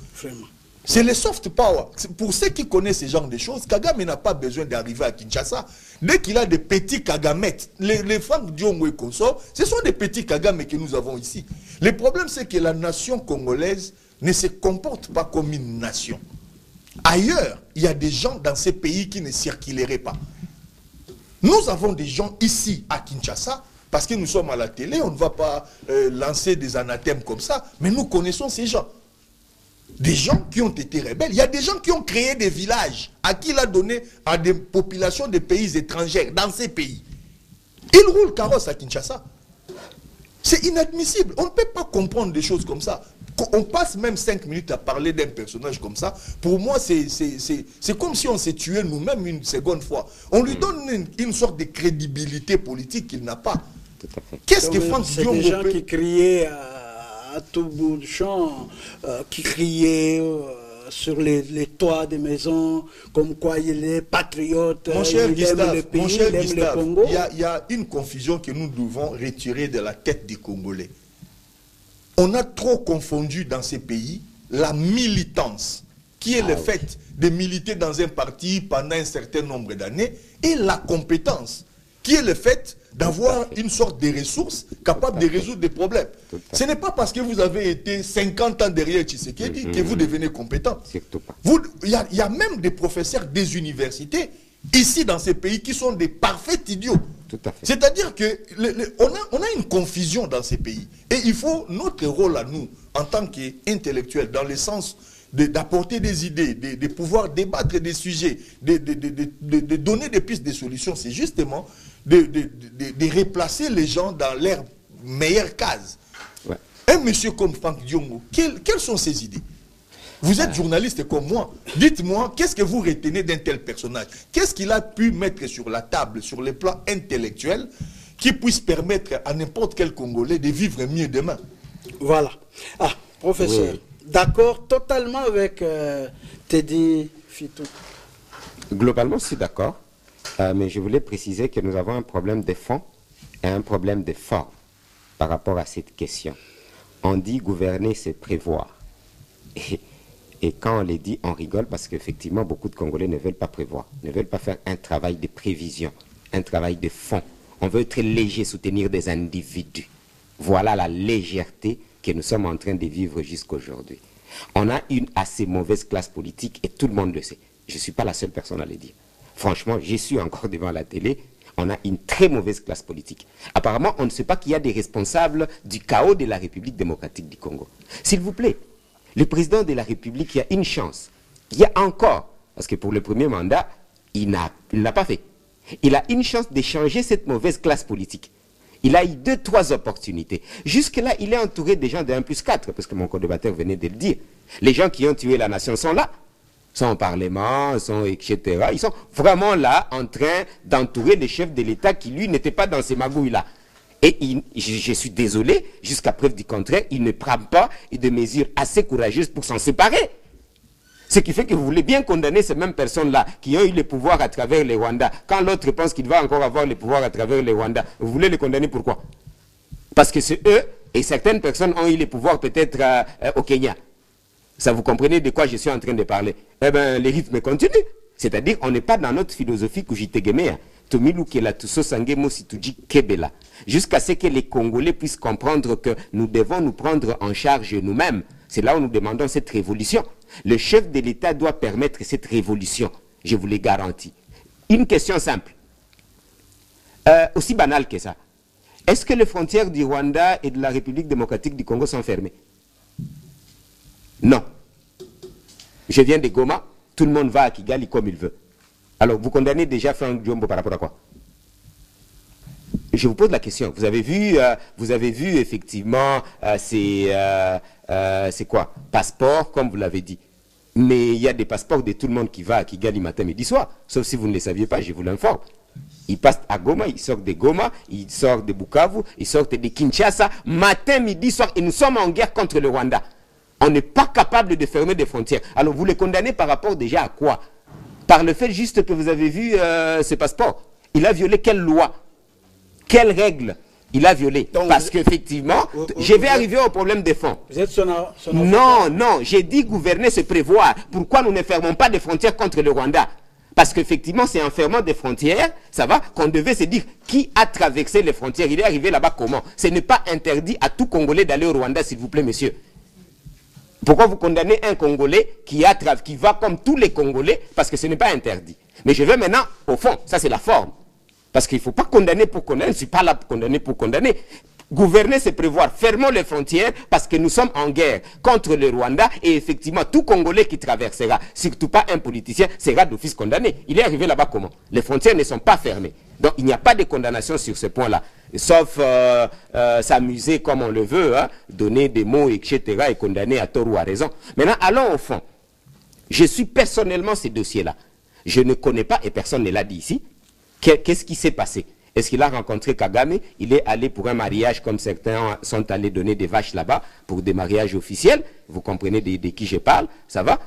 C'est le soft power. Pour ceux qui connaissent ce genre de choses, Kagame n'a pas besoin d'arriver à Kinshasa. Dès qu'il a des petits Kagamettes, les Franck Diongo et consorts, ce sont des petits Kagame que nous avons ici. Le problème, c'est que la nation congolaise ne se comporte pas comme une nation. Ailleurs, il y a des gens dans ces pays qui ne circuleraient pas. Nous avons des gens ici à Kinshasa, parce que nous sommes à la télé, on ne va pas lancer des anathèmes comme ça, mais nous connaissons ces gens. Des gens qui ont été rebelles. Il y a des gens qui ont créé des villages, à qui il a donné à des populations de pays étrangers, dans ces pays. Ils roulent carrosse à Kinshasa. C'est inadmissible. On ne peut pas comprendre des choses comme ça. On passe même 5 minutes à parler d'un personnage comme ça. Pour moi, c'est comme si on s'est tué nous-mêmes une seconde fois. On lui donne une sorte de crédibilité politique qu'il n'a pas. Qu'est-ce que Franck Diongo peut... C'est des gens qui criaient à tout bout de champ, qui criaient sur les toits des maisons, comme quoi il est patriote, mon cher il aime le pays, il aime le Congo. Il y a une confusion que nous devons retirer de la tête des Congolais. On a trop confondu dans ces pays la militance, qui est le fait de militer dans un parti pendant un certain nombre d'années, et la compétence, qui est le fait d'avoir une sorte de ressources capables de résoudre des problèmes. Ce n'est pas parce que vous avez été 50 ans derrière Tshisekedi que vous devenez compétent. Il y a même des professeurs des universités ici dans ces pays qui sont des parfaits idiots. C'est-à-dire qu'on a une confusion dans ces pays. Et il faut notre rôle à nous, en tant qu'intellectuels, dans le sens d'apporter des idées, de pouvoir débattre des sujets, de donner des pistes de solutions, c'est justement de replacer les gens dans leur meilleure case. Un monsieur comme Franck Diongo, quelles sont ses idées? Vous êtes journaliste comme moi. Dites-moi, qu'est-ce que vous retenez d'un tel personnage? Qu'est-ce qu'il a pu mettre sur la table, sur le plan intellectuel, qui puisse permettre à n'importe quel Congolais de vivre mieux demain? Voilà. Ah, professeur, d'accord totalement avec Teddy Fitou. Globalement, je suis d'accord. Mais je voulais préciser que nous avons un problème de fond et un problème de forme par rapport à cette question. On dit gouverner, c'est prévoir. Et quand on les dit, on rigole parce qu'effectivement, beaucoup de Congolais ne veulent pas prévoir, ne veulent pas faire un travail de prévision, un travail de fond On veut être léger, soutenir des individus. Voilà la légèreté que nous sommes en train de vivre jusqu'aujourd'hui. On a une assez mauvaise classe politique et tout le monde le sait. Je ne suis pas la seule personne à le dire. Franchement, je suis encore devant la télé. On a une très mauvaise classe politique. Apparemment, on ne sait pas qu'il y a des responsables du chaos de la République démocratique du Congo. S'il vous plaît, le président de la République, il y a une chance. Il y a encore, parce que pour le premier mandat, il ne l'a pas fait. Il a une chance de changer cette mauvaise classe politique. Il a eu 2-3 opportunités. Jusque-là, il est entouré des gens de 1+4, parce que mon co-débatteur venait de le dire. Les gens qui ont tué la nation sont là. Sont au Parlement, sont etc. Ils sont vraiment là en train d'entourer des chefs de l'État qui, lui, n'étaient pas dans ces magouilles-là. Et je suis désolé, jusqu'à preuve du contraire, il ne prend pas de mesures assez courageuses pour s'en séparer. Ce qui fait que vous voulez bien condamner ces mêmes personnes-là qui ont eu le pouvoir à travers les Rwandais. Quand l'autre pense qu'il va encore avoir le pouvoir à travers les Rwandais, vous voulez les condamner pourquoi? Parce que c'est eux, et certaines personnes ont eu le pouvoir peut-être au Kenya. Ça, vous comprenez de quoi je suis en train de parler? Eh bien, les rythmes continuent. C'est-à-dire, on n'est pas dans notre philosophie Kujitegemea. Jusqu'à ce que les Congolais puissent comprendre que nous devons nous prendre en charge nous-mêmes. C'est là où nous demandons cette révolution. Le chef de l'État doit permettre cette révolution. Je vous le garantis. Une question simple. Aussi banale que ça. Est-ce que les frontières du Rwanda et de la République démocratique du Congo sont fermées? Non. Je viens de Goma, tout le monde va à Kigali comme il veut. Alors, vous condamnez déjà Franck Djombo par rapport à quoi? Je vous pose la question. Vous avez vu effectivement, c'est quoi? Passeport, comme vous l'avez dit. Mais il y a des passeports de tout le monde qui va à Kigali matin, midi, soir. Sauf si vous ne le saviez pas, je vous l'informe. Ils passent à Goma, ils sortent de Goma, ils sortent de Bukavu, ils sortent de Kinshasa, matin, midi, soir. Et nous sommes en guerre contre le Rwanda. On n'est pas capable de fermer des frontières. Alors vous les condamnez par rapport déjà à quoi? Par le fait juste que vous avez vu ce passeport. Il a violé quelle loi? Quelle règle il a violé? Donc, parce qu'effectivement, je vais arriver au problème des fonds. Vous êtes son non, non, j'ai dit gouverner, se prévoir. Pourquoi nous ne fermons pas des frontières contre le Rwanda? Parce qu'effectivement, c'est en fermant des frontières, ça va, qu'on devait se dire qui a traversé les frontières. Il est arrivé là-bas comment? Ce n'est pas interdit à tout Congolais d'aller au Rwanda, s'il vous plaît, monsieur. Pourquoi vous condamnez un Congolais qui va comme tous les Congolais? Parce que ce n'est pas interdit. Mais je vais maintenant au fond, ça c'est la forme. Parce qu'il ne faut pas condamner pour condamner, je ne suis pas là pour condamner pour condamner. Gouverner, c'est prévoir. Fermons les frontières parce que nous sommes en guerre contre le Rwanda et effectivement, tout Congolais qui traversera, surtout pas un politicien, sera d'office condamné. Il est arrivé là-bas comment? Les frontières ne sont pas fermées. Donc il n'y a pas de condamnation sur ce point-là. Sauf s'amuser comme on le veut, hein, donner des mots, etc. et condamner à tort ou à raison. Maintenant, allons au fond. Je suis personnellement ces dossiers-là. Je ne connais pas, et personne ne l'a dit ici, qu'est-ce qui s'est passé? Est-ce qu'il a rencontré Kagame? Il est allé pour un mariage, comme certains sont allés donner des vaches là-bas, pour des mariages officiels. Vous comprenez de qui je parle, ça va?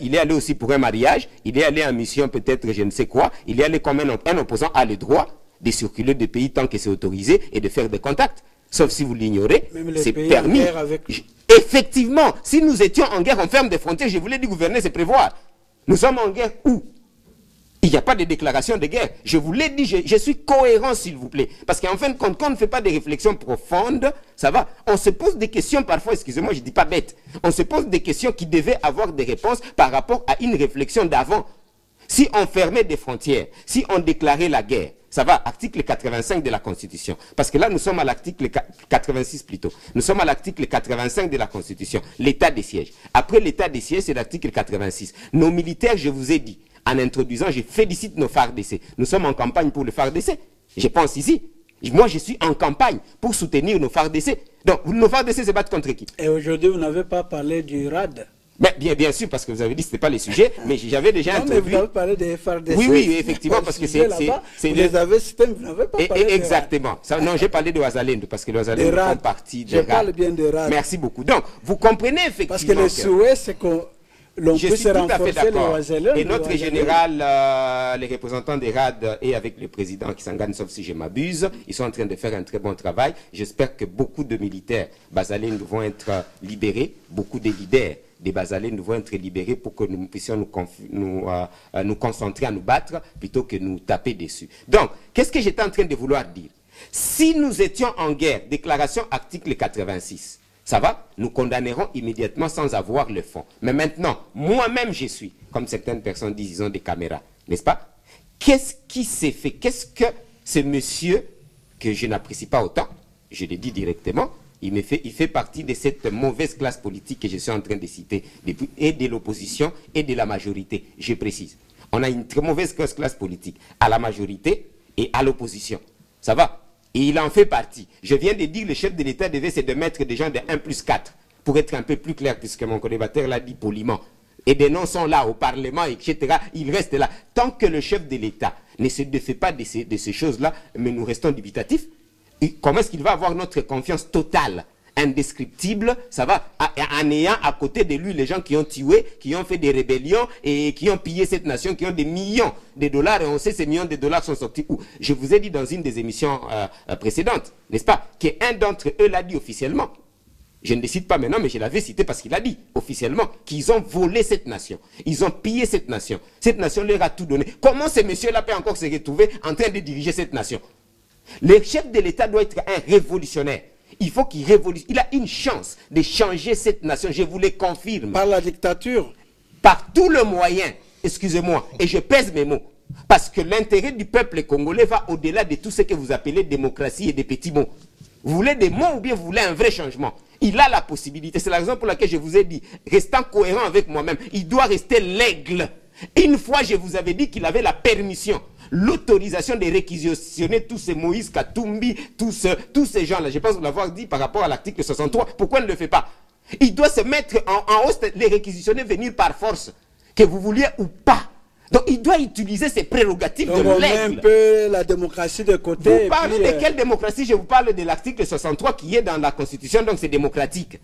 Il est allé aussi pour un mariage. Il est allé en mission peut-être je ne sais quoi. Il est allé comme un opposant a le droit de circuler des pays tant que c'est autorisé et de faire des contacts. Sauf si vous l'ignorez, c'est permis. Effectivement, si nous étions en guerre, on ferme des frontières. Je voulais dire gouverner, c'est prévoir. Nous sommes en guerre où? Il n'y a pas de déclaration de guerre. Je vous l'ai dit, je suis cohérent, s'il vous plaît. Parce qu'en fin de compte, quand on ne fait pas des réflexions profondes, ça va, on se pose des questions parfois, excusez-moi, je ne dis pas bête. On se pose des questions qui devaient avoir des réponses par rapport à une réflexion d'avant. Si on fermait des frontières, si on déclarait la guerre, ça va, article 85 de la Constitution. Parce que là, nous sommes à l'article 86 plutôt. Nous sommes à l'article 85 de la Constitution, l'état des sièges. Après l'état des sièges, c'est l'article 86. Nos militaires, je vous ai dit, en introduisant, je félicite nos FARDC. Nous sommes en campagne pour le FARDC. Je pense ici. Moi, je suis en campagne pour soutenir nos FARDC. Donc, nos FARDC se battent contre qui? Et aujourd'hui, vous n'avez pas parlé du RAD? Bien sûr, parce que vous avez dit que ce n'était pas le sujet, mais j'avais déjà introduit. Mais vous avez parlé des FARDC. Oui, effectivement, parce que c'est... Vous les avez cités, vous n'avez pas parlé de exactement. Ça, non, j'ai parlé de Ouazalendo, parce que les Ouazalendo font partie de RAD. Je parle bien de RAD. Merci beaucoup. Donc, vous comprenez effectivement... Parce que le souhait, c'est qu'on... Je suis tout à fait d'accord. Et notre général, les représentants des RAD et avec le président Kisangani, sauf si je m'abuse, ils sont en train de faire un très bon travail. J'espère que beaucoup de militaires basalènes vont être libérés, beaucoup de leaders des Bazalais nous vont être libérés pour que nous puissions nous concentrer à nous battre plutôt que nous taper dessus. Donc, qu'est-ce que j'étais en train de vouloir dire? Si nous étions en guerre, déclaration article 86, ça va? Nous condamnerons immédiatement sans avoir le fond. Mais maintenant, moi-même je suis, comme certaines personnes disent, ils ont des caméras, n'est-ce pas? Qu'est-ce qui s'est fait? Qu'est-ce que ce monsieur, que je n'apprécie pas autant, je l'ai dit directement, il fait partie de cette mauvaise classe politique que je suis en train de citer, et de l'opposition et de la majorité, je précise. On a une très mauvaise classe politique, à la majorité et à l'opposition. Ça va? Et il en fait partie. Je viens de dire que le chef de l'État devait se mettre des gens de 1+4, pour être un peu plus clair, puisque mon collégateur l'a dit poliment. Et des noms sont là au Parlement, etc. Il reste là. Tant que le chef de l'État ne se défait pas de ces choses-là, mais nous restons dubitatifs, comment est-ce qu'il va avoir notre confiance totale, indescriptible, ça va, en ayant à côté de lui les gens qui ont tué, qui ont fait des rébellions et qui ont pillé cette nation, qui ont des millions de dollars, et on sait ces millions de dollars sont sortis où? Je vous ai dit dans une des émissions précédentes, n'est-ce pas, qu'un d'entre eux l'a dit officiellement. Je ne le cite pas maintenant, mais je l'avais cité parce qu'il a dit officiellement qu'ils ont volé cette nation. Ils ont pillé cette nation. Cette nation leur a tout donné. Comment ces messieurs-là peuvent encore se retrouver en train de diriger cette nation? Le chef de l'État doit être un révolutionnaire. Il faut qu'il révolutionne. Il a une chance de changer cette nation, je vous le confirme. Par la dictature? Par tout le moyen, excusez-moi, et je pèse mes mots. Parce que l'intérêt du peuple congolais va au-delà de tout ce que vous appelez démocratie et des petits mots. Vous voulez des mots ou bien vous voulez un vrai changement? Il a la possibilité. C'est la raison pour laquelle je vous ai dit, restant cohérent avec moi-même, il doit rester l'aigle. Une fois, je vous avais dit qu'il avait la permission, l'autorisation de réquisitionner tous ces Moïse Katumbi, tous ces gens-là. Je pense vous l'avoir dit par rapport à l'article 63. Pourquoi il ne le fait pas? Il doit se mettre en hausse, les réquisitionner, venir par force, que vous vouliez ou pas. Donc il doit utiliser ses prérogatives de l'aigle. On met un peu la démocratie de côté. Vous parlez de quelle démocratie? Je vous parle de l'article 63 qui est dans la Constitution, donc c'est démocratique.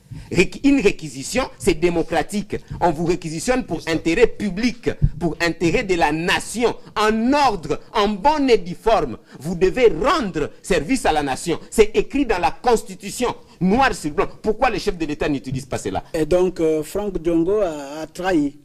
Une réquisition, c'est démocratique. On vous réquisitionne pour intérêt public, pour intérêt de la nation, en ordre, en bonne et due forme. Vous devez rendre service à la nation. C'est écrit dans la Constitution, noir sur blanc. Pourquoi les chefs de l'État n'utilisent pas cela? Et donc Franck Diongo a trahi.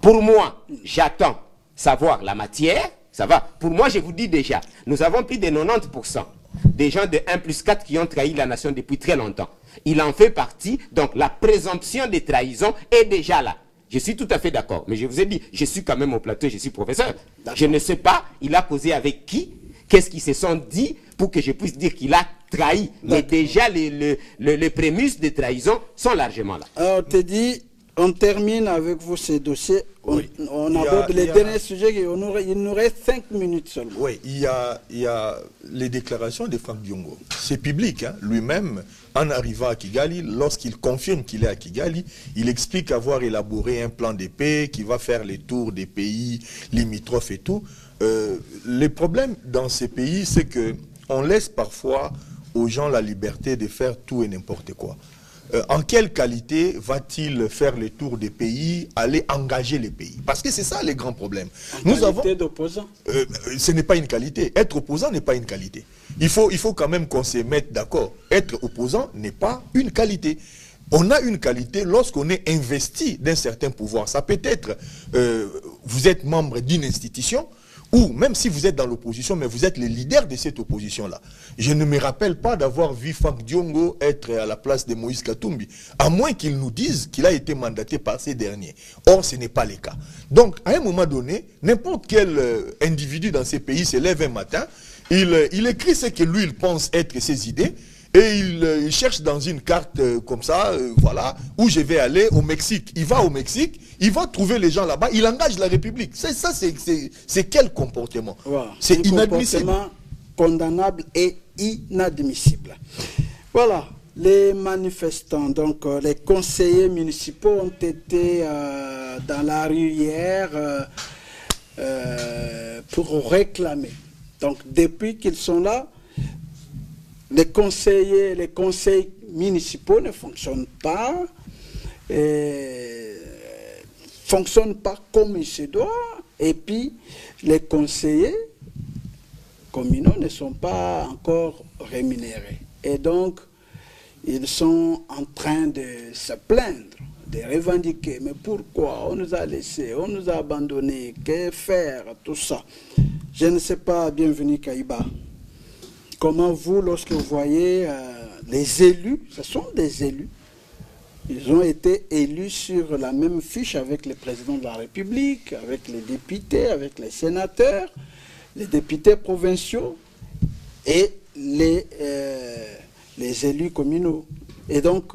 Pour moi, j'attends savoir la matière, ça va. Pour moi, je vous dis déjà, nous avons plus de 90% des gens de 1+4 qui ont trahi la nation depuis très longtemps. Il en fait partie, donc la présomption de trahison est déjà là. Je suis tout à fait d'accord, mais je vous ai dit, je suis quand même au plateau, je suis professeur. Je ne sais pas, il a causé avec qui, qu'est-ce qu'ils se sont dit pour que je puisse dire qu'il a trahi. Mais déjà, les prémices de trahison sont largement là. Alors, on te dit... On termine avec vous ces dossiers. On aborde les derniers sujets. Il nous reste 5 minutes seulement. Oui, il y a les déclarations de Franck Diongo. C'est public. Hein? Lui-même, en arrivant à Kigali, lorsqu'il confirme qu'il est à Kigali, il explique avoir élaboré un plan de paix qui va faire les tours des pays limitrophes et tout. Le problème dans ces pays, c'est qu'on laisse parfois aux gens la liberté de faire tout et n'importe quoi. En quelle qualité va-t-il faire le tour des pays, aller engager les pays? Parce que c'est ça les grands problèmes. En qualité d'opposant. Ce n'est pas une qualité. Être opposant n'est pas une qualité. Il faut quand même qu'on se mette d'accord. Être opposant n'est pas une qualité. On a une qualité lorsqu'on est investi d'un certain pouvoir. Ça peut être, vous êtes membre d'une institution, ou même si vous êtes dans l'opposition, mais vous êtes le leader de cette opposition-là. Je ne me rappelle pas d'avoir vu Franck Diongo être à la place de Moïse Katumbi, à moins qu'il nous dise qu'il a été mandaté par ces derniers. Or, ce n'est pas le cas. Donc, à un moment donné, n'importe quel individu dans ces pays se lève un matin, il écrit ce que lui, il pense être ses idées, et il cherche dans une carte comme ça, voilà, où je vais aller au Mexique. Il va au Mexique, il va trouver les gens là-bas, il engage la République. Ça, c'est quel comportement? Voilà. C'est inadmissible. Comportement condamnable et inadmissible. Voilà, les manifestants, donc les conseillers municipaux ont été dans la rue hier pour réclamer. Donc depuis qu'ils sont là, les conseils municipaux ne fonctionnent pas comme il se doit, et puis les conseillers communaux ne sont pas encore rémunérés. Et donc, ils sont en train de se plaindre de revendiquer. Mais pourquoi? On nous a laissés, on nous a abandonnés, que faire, tout ça. Je ne sais pas, bienvenue Kaïba. Comment vous, lorsque vous voyez les élus, ce sont des élus, ils ont été élus sur la même fiche avec le président de la République, avec les députés, avec les sénateurs, les députés provinciaux et les élus communaux. Et donc,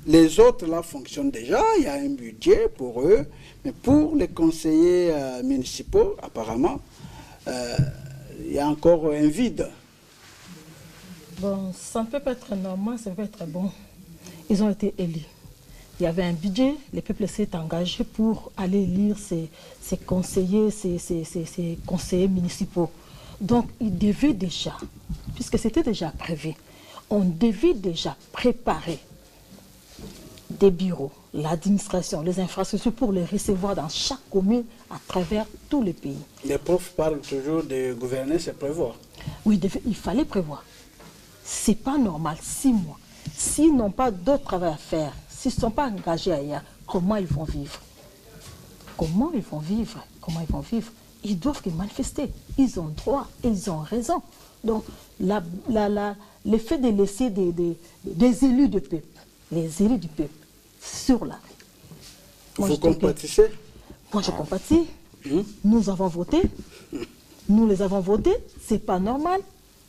les autres, là, fonctionnent déjà. Il y a un budget pour eux. Mais pour les conseillers municipaux, apparemment, il y a encore un vide. Bon, ça ne peut pas être normal, ça peut être bon. Ils ont été élus. Il y avait un budget, le peuple s'est engagé pour aller lire ces conseillers, ces conseillers municipaux. Donc, ils devaient déjà, puisque c'était déjà prévu, on devait déjà préparer des bureaux, l'administration, les infrastructures pour les recevoir dans chaque commune à travers tout le pays. Les profs parlent toujours de gouverner, c'est prévoir. Oui, il fallait prévoir. C'est pas normal, 6 mois. S'ils n'ont pas d'autre travail à faire, s'ils ne sont pas engagés ailleurs, comment ils vont vivre? Comment ils vont vivre? Comment ils vont vivre? Ils doivent manifester. Ils ont droit et ils ont raison. Donc, le fait de laisser des élus du peuple, les élus du peuple, sur la rue. Vous compatissez? Moi, je compatis. Nous avons voté. Nous les avons votés. C'est pas normal.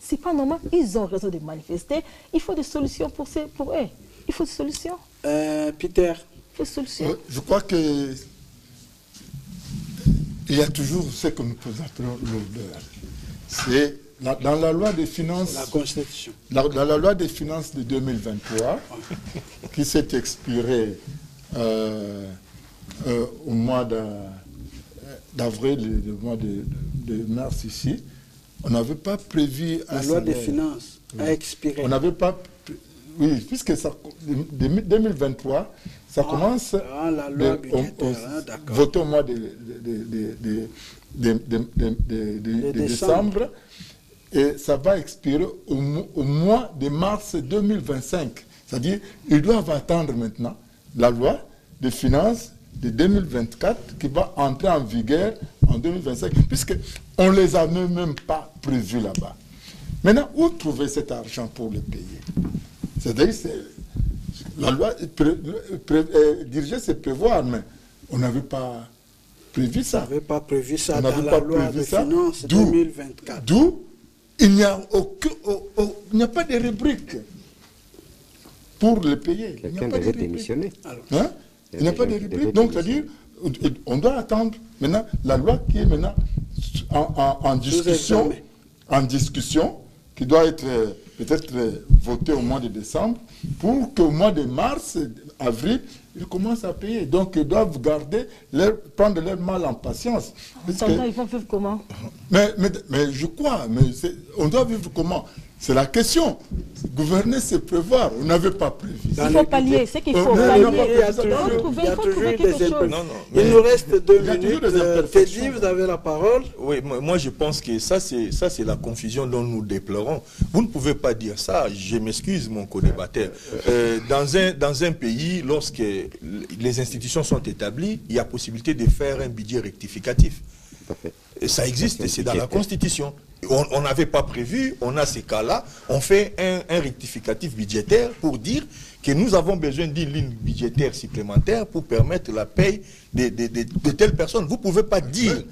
C'est pas normal. Ils ont raison de manifester. Il faut des solutions pour eux. Il faut des solutions. Peter. Il faut des solutions. Je crois que il y a toujours ce que nous appelons l'odeur. C'est dans la loi des finances. La Constitution. Dans la loi des finances de 2023, qui s'est expirée au mois d'avril, le mois de mars ici, on n'avait pas prévu un La loi salaire. des finances a expiré. On n'avait pas... Oui, puisque ça, 2023, ça commence... la loi budgétaire, d'accord. Voté au mois de décembre. Et ça va expirer au mois de mars 2025. C'est-à-dire, ils doivent attendre maintenant la loi des finances de 2024 qui va entrer en vigueur en 2025, puisqu'on ne les a même pas prévus là-bas. Maintenant, où trouver cet argent pour le payer? C'est-à-dire, la loi diriger, c'est prévoir, mais on n'avait pas prévu ça. On n'avait pas prévu ça On dans n'avait la pas loi prévu des ça. finances 2024. D'où il n'y a pas de rubrique pour le payer. Quelqu'un devait démissionner. Hein? Il n'y a pas de rubrique. Donc, c'est-à-dire, on doit attendre maintenant la loi qui est maintenant en discussion, qui doit être peut-être votée au mois de décembre, pour qu'au mois de mars, avril, ils commencent à payer. Donc, ils doivent prendre leur mal en patience. Attends, ils vont vivre comment? Mais je crois, on doit vivre comment? C'est la question. Gouverner, c'est prévoir. On n'avait pas prévu. Il faut pallier. C'est qu'il faut pallier. Il y a toujours des imprévus. Il nous reste 2 minutes. Teddy, vous avez la parole. Oui, moi je pense que ça c'est la confusion dont nous déplorons. Vous ne pouvez pas dire ça. Je m'excuse, mon co-débatteur. Dans un pays, lorsque les institutions sont établies, il y a possibilité de faire un budget rectificatif. Et ça existe, c'est dans la Constitution. On n'avait pas prévu, on a ces cas-là, on fait un rectificatif budgétaire pour dire que nous avons besoin d'une ligne budgétaire supplémentaire pour permettre la paye de telles personnes. Vous ne pouvez pas dire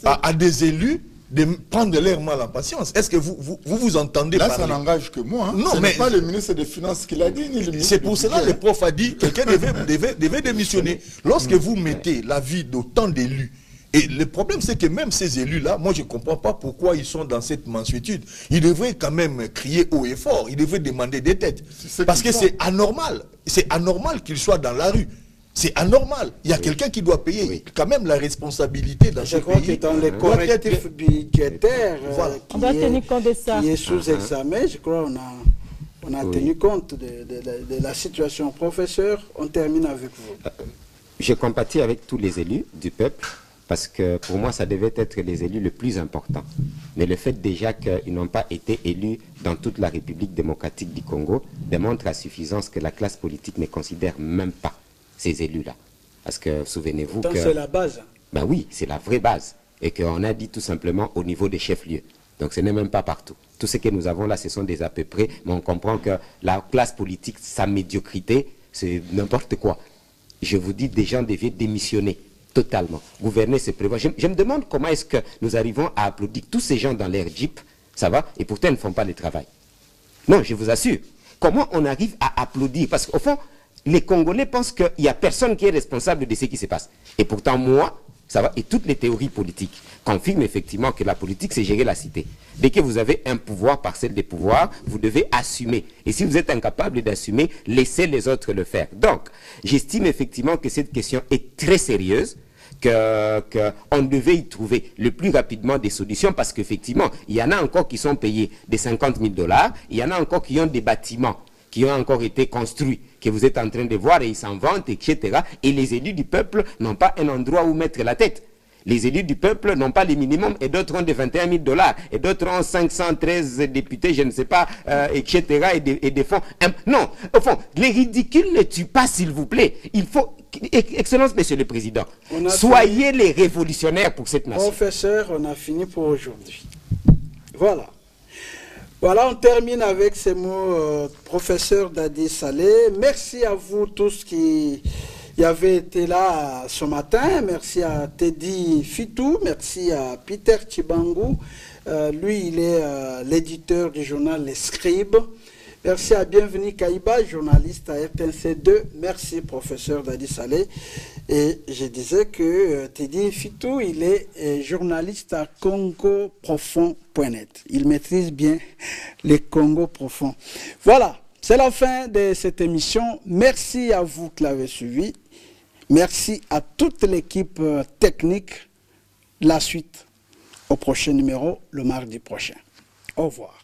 à des élus de prendre leur mal en patience. Est-ce que vous entendez là, parler? ça n'engage que moi. Hein. Non, ce mais n'est pas le ministre des Finances qui l'a dit, ni le ministre. C'est pour cela que le prof a dit que quelqu'un devait démissionner. Lorsque vous mettez la vie d'autant d'élus, et le problème, c'est que même ces élus-là, moi, je ne comprends pas pourquoi ils sont dans cette mansuétude. Ils devraient quand même crier haut et fort. Ils devraient demander des têtes. Parce que c'est anormal. C'est anormal qu'ils soient dans la rue. C'est anormal. Il y a quelqu'un qui doit payer quand même la responsabilité dans ce pays. Je crois que dans les correctifs budgétaires on doit tenir compte de ça. qui est sous examen, je crois qu'on a tenu compte de la situation. Professeur, on termine avec vous. Je compatis avec tous les élus du peuple, parce que pour moi, ça devait être les élus les plus importants. Mais le fait déjà qu'ils n'ont pas été élus dans toute la République démocratique du Congo démontre à suffisance que la classe politique ne considère même pas ces élus-là. Parce que souvenez-vous que... c'est la base. Ben oui, c'est la vraie base. Et qu'on a dit tout simplement au niveau des chefs-lieux. Donc ce n'est même pas partout. Tout ce que nous avons là, ce sont des à peu près, mais on comprend que la classe politique, sa médiocrité, c'est n'importe quoi. Je vous dis, des gens devaient démissionner totalement. Gouverner, c'est prévoir. Je me demande comment est-ce que nous arrivons à applaudir tous ces gens dans leur Jeep, ça va, et pourtant ils ne font pas le travail. Non, je vous assure. Comment on arrive à applaudir? Parce qu'au fond, les Congolais pensent qu'il n'y a personne qui est responsable de ce qui se passe. Et pourtant, moi, ça va, et toutes les théories politiques confirment effectivement que la politique, c'est gérer la cité. Dès que vous avez un pouvoir, parcelle des pouvoirs, vous devez assumer. Et si vous êtes incapable d'assumer, laissez les autres le faire. Donc, j'estime effectivement que cette question est très sérieuse, qu'on devait y trouver le plus rapidement des solutions, parce qu'effectivement, il y en a encore qui sont payés des 50 000 $, il y en a encore qui ont des bâtiments qui ont encore été construits, que vous êtes en train de voir et ils s'en vantent, etc. Et les élus du peuple n'ont pas un endroit où mettre la tête. Les élus du peuple n'ont pas les minimums et d'autres ont des 21 000 $ et d'autres ont 513 députés, je ne sais pas, etc. et des fonds. Non, au fond, les ridicules ne tuent pas, s'il vous plaît. Il faut, Excellence, Monsieur le Président, soyez les révolutionnaires pour cette nation. Professeur, on a fini pour aujourd'hui. Voilà. Voilà, on termine avec ces mots, professeur Dadi Saleh. Merci à vous tous qui avez été là ce matin. Merci à Teddy Fitou, merci à Peter Chibangu. Lui, il est l'éditeur du journal Les Scribes. Merci à Bienvenue Kaïba, journaliste à RTNC2. Merci, professeur Dadi Saleh. Et je disais que Teddy Fitou, il est journaliste à congoprofond.net. Il maîtrise bien les Congo profonds. Voilà, c'est la fin de cette émission. Merci à vous qui l'avez suivi. Merci à toute l'équipe technique. La suite au prochain numéro, le mardi prochain. Au revoir.